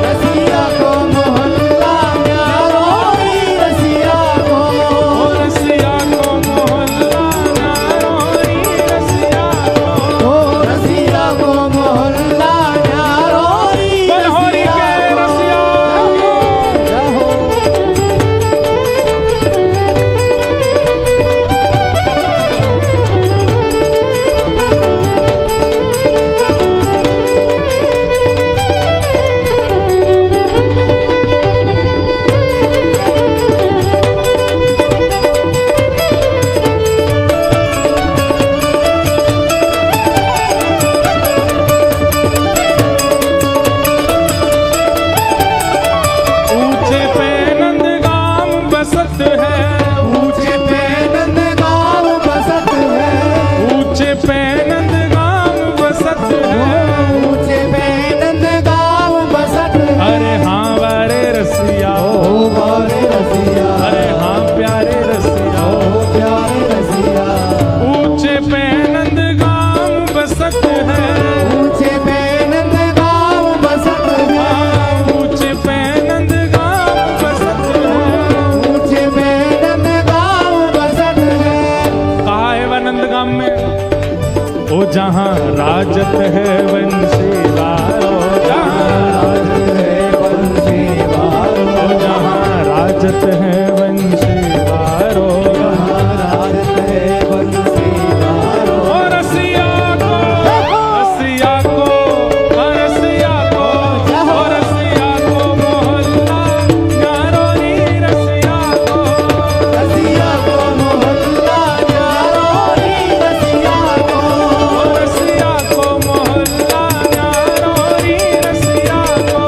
रसिया को, मोहल्ला न्यारोरी रसिया को, ओ रसिया को, मोहल्ला न्यारोरी रसिया को, ओ रसिया को, मोहल्ला न्यारोरी बलहोरी के रसिया को। जय हो। ऊंचे पे नंदगाम बसत है, ऊंचे पे नंदगांव बसत है, ऊंचे पे नंदगाम बसत है, ऊंचे पे नंदगांव बसत है। अरे हाँ वारे रसिया, ओ बारे रसिया, अरे हाँ प्यारे रसिया, ओ प्यारे रसिया, ऊंचे पे नंदगाम बसत है, ऊंचे पे नंदगांव बसत है, हाँ, ऊंचे पे नंदगाम बसत है। ऊंचे पे नंदगांव बसत है। कहा है वह नंदगाम में, ओ जहाँ राजत है वंशीवारो, जहाँ राजत है बंसी वारो, ओ जहाँ राजत है वंशीवारो, राजत है बंसी वारो, ओ रसिया को, रसिया को, ओ रसिया को, ओ रसिया को, मोहल्ला न्यारोरी रसिया को, रसिया को, मोहल्ला न्यारोरी रसिया को, ओ रसिया को, मोहल्ला न्यारोरी रसिया को,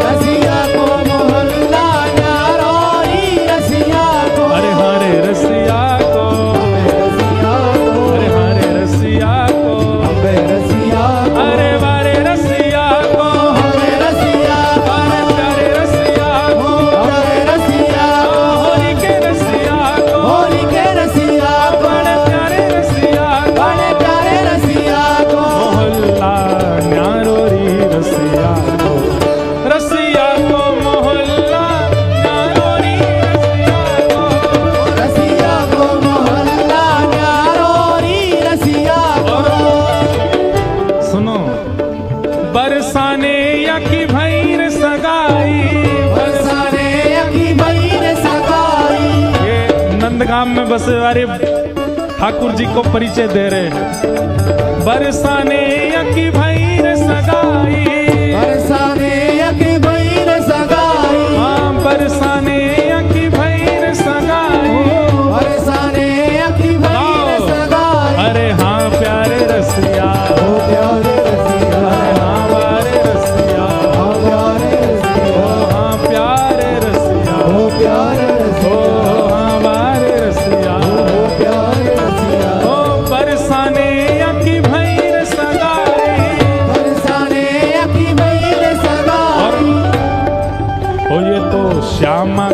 रसिया को, मोहल्ला न्यारोरी रसिया को, अरे हरे रसिया को, रसिया को, अरे हरे रसिया को, अबे रसिया को, अरे वारे रसिया को, हरे रसिया को, अरे प्यारे रसिया को, हरे रसिया को, होरी के रसिया को, होली के रसिया को, बड़े प्यारे रसिया को, बड़े प्यारे रसिया को, मोहल्ला न्यारोरी रसिया को, रसिया को, मोहल्ला न्यारोरी रसिया को, रसिया को, मोहल्ला न्यारोरी रसिया को। सुनो बरसाने या की भैर सगाई, बरसाने अखी भैर सगाई, ये नंदगाम में बसे वाले ठाकुर जी को परिचय दे रहे हैं। बरसाने या की भैर सगाई, बरसाने अखी भैर सगाई, हाँ बरसाने या की भैर सगाई, बरसाने अखी भैर सगाई, अरे हाँ प्यारे रसिया, ओ प्यारे रसिया, अरे हाँ वारे रसिया, ओ प्यारे रसिया, ओ हाँ प्यारे रसिया, ओ प्यारे ओ रसिया, हाँ वारे रसिया, ओ प्यारे रसिया, ओ बरसाने या की भैर सगाई, बरसाने अखी भैर सगाई, ओ ये तो श्यामा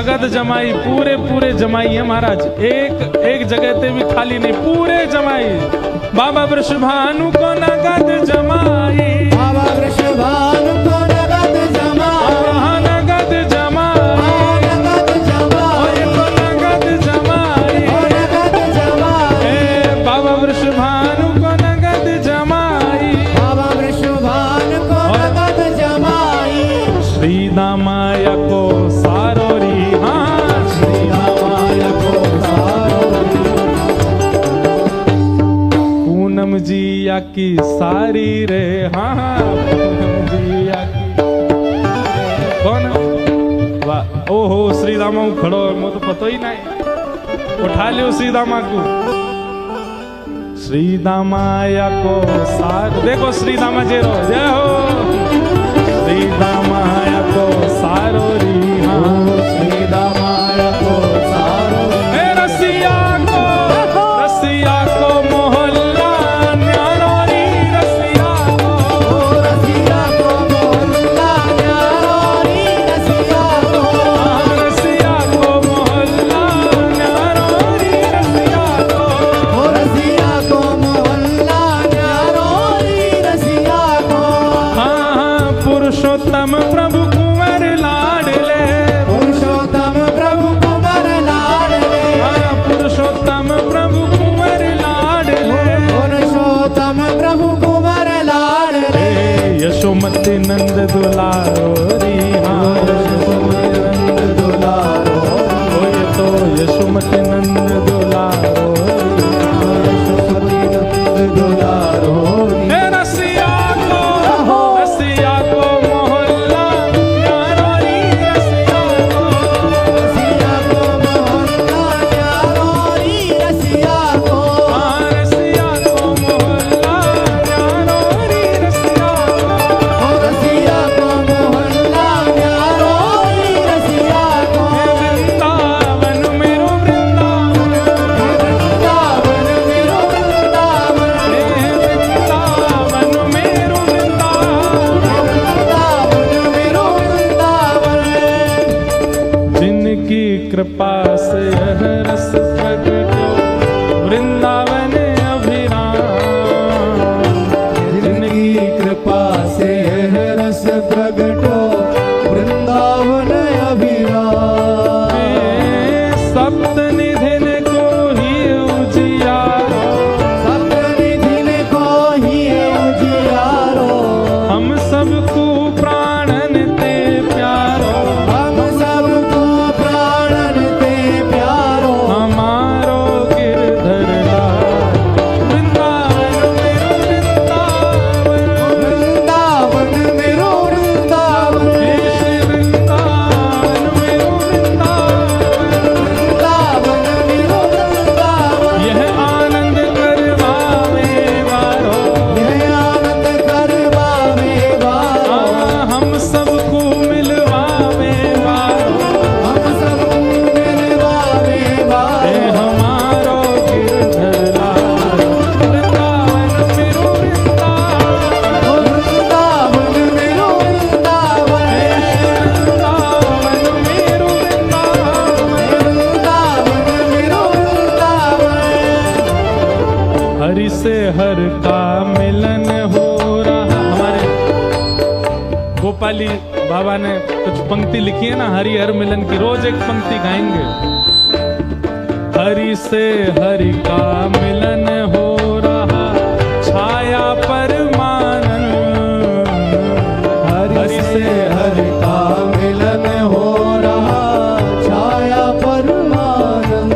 जगत जमाई, पूरे पूरे जमाई है महाराज, एक जगह ते भी खाली नहीं, पूरे जमाई। बाबा वृषभानु को नगद जमाई, बाबा वृषभानु को नगद जमाई, नगद जमाई, नगद जमाई, नगद जमाई, नगद जमाई, बाबा वृषभानु को नगद जमाई, बाबा वृषभानु को नगद जमाई। श्री दामाया को सारोरी, हाँ श्री दामाया को सारोरी, पूनम जिया की सारी रे, हाँ पूनम जिया की कौन वाह, ओहो श्री दामा खड़ो, मुझे तो पता ही नहीं, उठा लियो श्री दामा को। श्री दामाया को सार, देखो श्री दामा जे रो, जय हो श्री दामाया को सारोरी, हाँ श्री दामाया को सारोरी, रसिया को मोहल्ला न्यारोरी, रसिया को, रसिया को मोहल्ला न्यारोरी, रसिया को, रसिया को मोहल्ला न्यारोरी, रसिया को, रसिया को मोहल्ला न्यारोरी, रसिया को। हाँ पुरुषोत्तम प्रभु कुंवर लाडले, पुरुषोत्तम प्रभु कुंवर लाडले, पुरुषोत्तम प्रभु कुंवर लाडले, पुरुषोत्तम प्रभु कुंवर लाडले, यशोमती नंद दुलारोरी, हाँ यशोमती नंद दुलारो, ये तो यशोमती नंद दुलारोरी, यशोमती नंद दुलारोरी, रसिया को मोहल्ला न्यारोरी, रसिया को, रसिया को मोहल्ला न्यारोरी, रसिया को, रसिया को मोहल्ला न्यारोरी, रसिया को, रसिया को मोहल्ला न्यारोरी, रसिया को। वृंदावन मेरो वृंदावन, वृंदावन मेरो वृंदावन, वृंदावन मेरो वृंदावन, वृंदावन मेरो वृंदावन। जिनकी कृपा से यह रस प्रगटो वृंदावन अभिराम, जिनकी कृपा से यह रस प्रगटो वृंदावन अभिराम। सप्त निधिन को ही उजियारो, सप्तनिधिन को ही उजियारो, हम सबको प्राणन ते प्यारो, हम सबको प्राणन ते प्यारो। हमारो गिरधर लाल, वृंदावन मेरो वृंदावन, वृंदावन मेरो वृंदावन, श्री वृंदावन मेरो वृंदावन, वृंदावन मेरो वृंदावन। यह आनंद करवावे वारो, यह आनंद करवावे वारो, हम सबको मिलवावे वारो, हम सबको मिलवावे वारो। हमारो गिरधर लाल, वृंदावन मेरो वृंदावन, वृंदावन मेरो वृंदावन, वृंदावन मेरो वृंदावन, वृंदावन मेरो वृंदावन। हरि से हर का मिलन हो रहा। हमारे गोपाली बाबा ने कुछ पंक्ति लिखी है ना हरि हर मिलन की, रोज एक पंक्ति गाएंगे। हरि से हरि का मिलन हो रहा, छाया परमानंद, हरि से हरि का मिलन हो रहा, छाया परमानंद।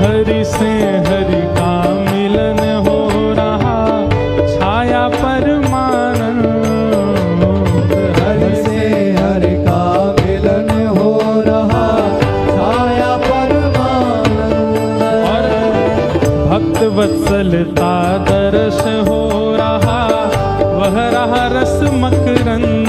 हरि से हरि का मिलन हो रहा, छाया परमानंद, हरि से हरि का मिलन हो रहा, छाया परमानंद। और भक्त वत्सलता दर्श हो रहा, वह रहा रस मकरंद,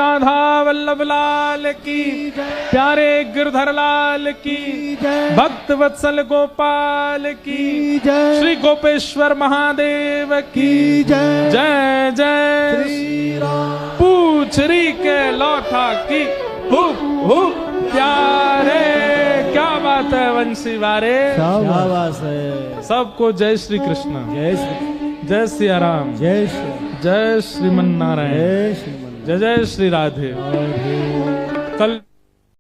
राधा वल्लभ लाल की, प्यारे गिरधर लाल की, भक्त वत्सल गोपाल की, श्री गोपेश्वर महादेव की जय जय। पूछरी के लौटा की हुप हुप प्यारे, क्या बात है वंशी वारे, शाबाश है। सबको जय श्री कृष्ण, जय श्री, जय सिया राम, जय श्री, जय श्रीमन नारायण, जय श्रीमन जय जय श्री राधे। कल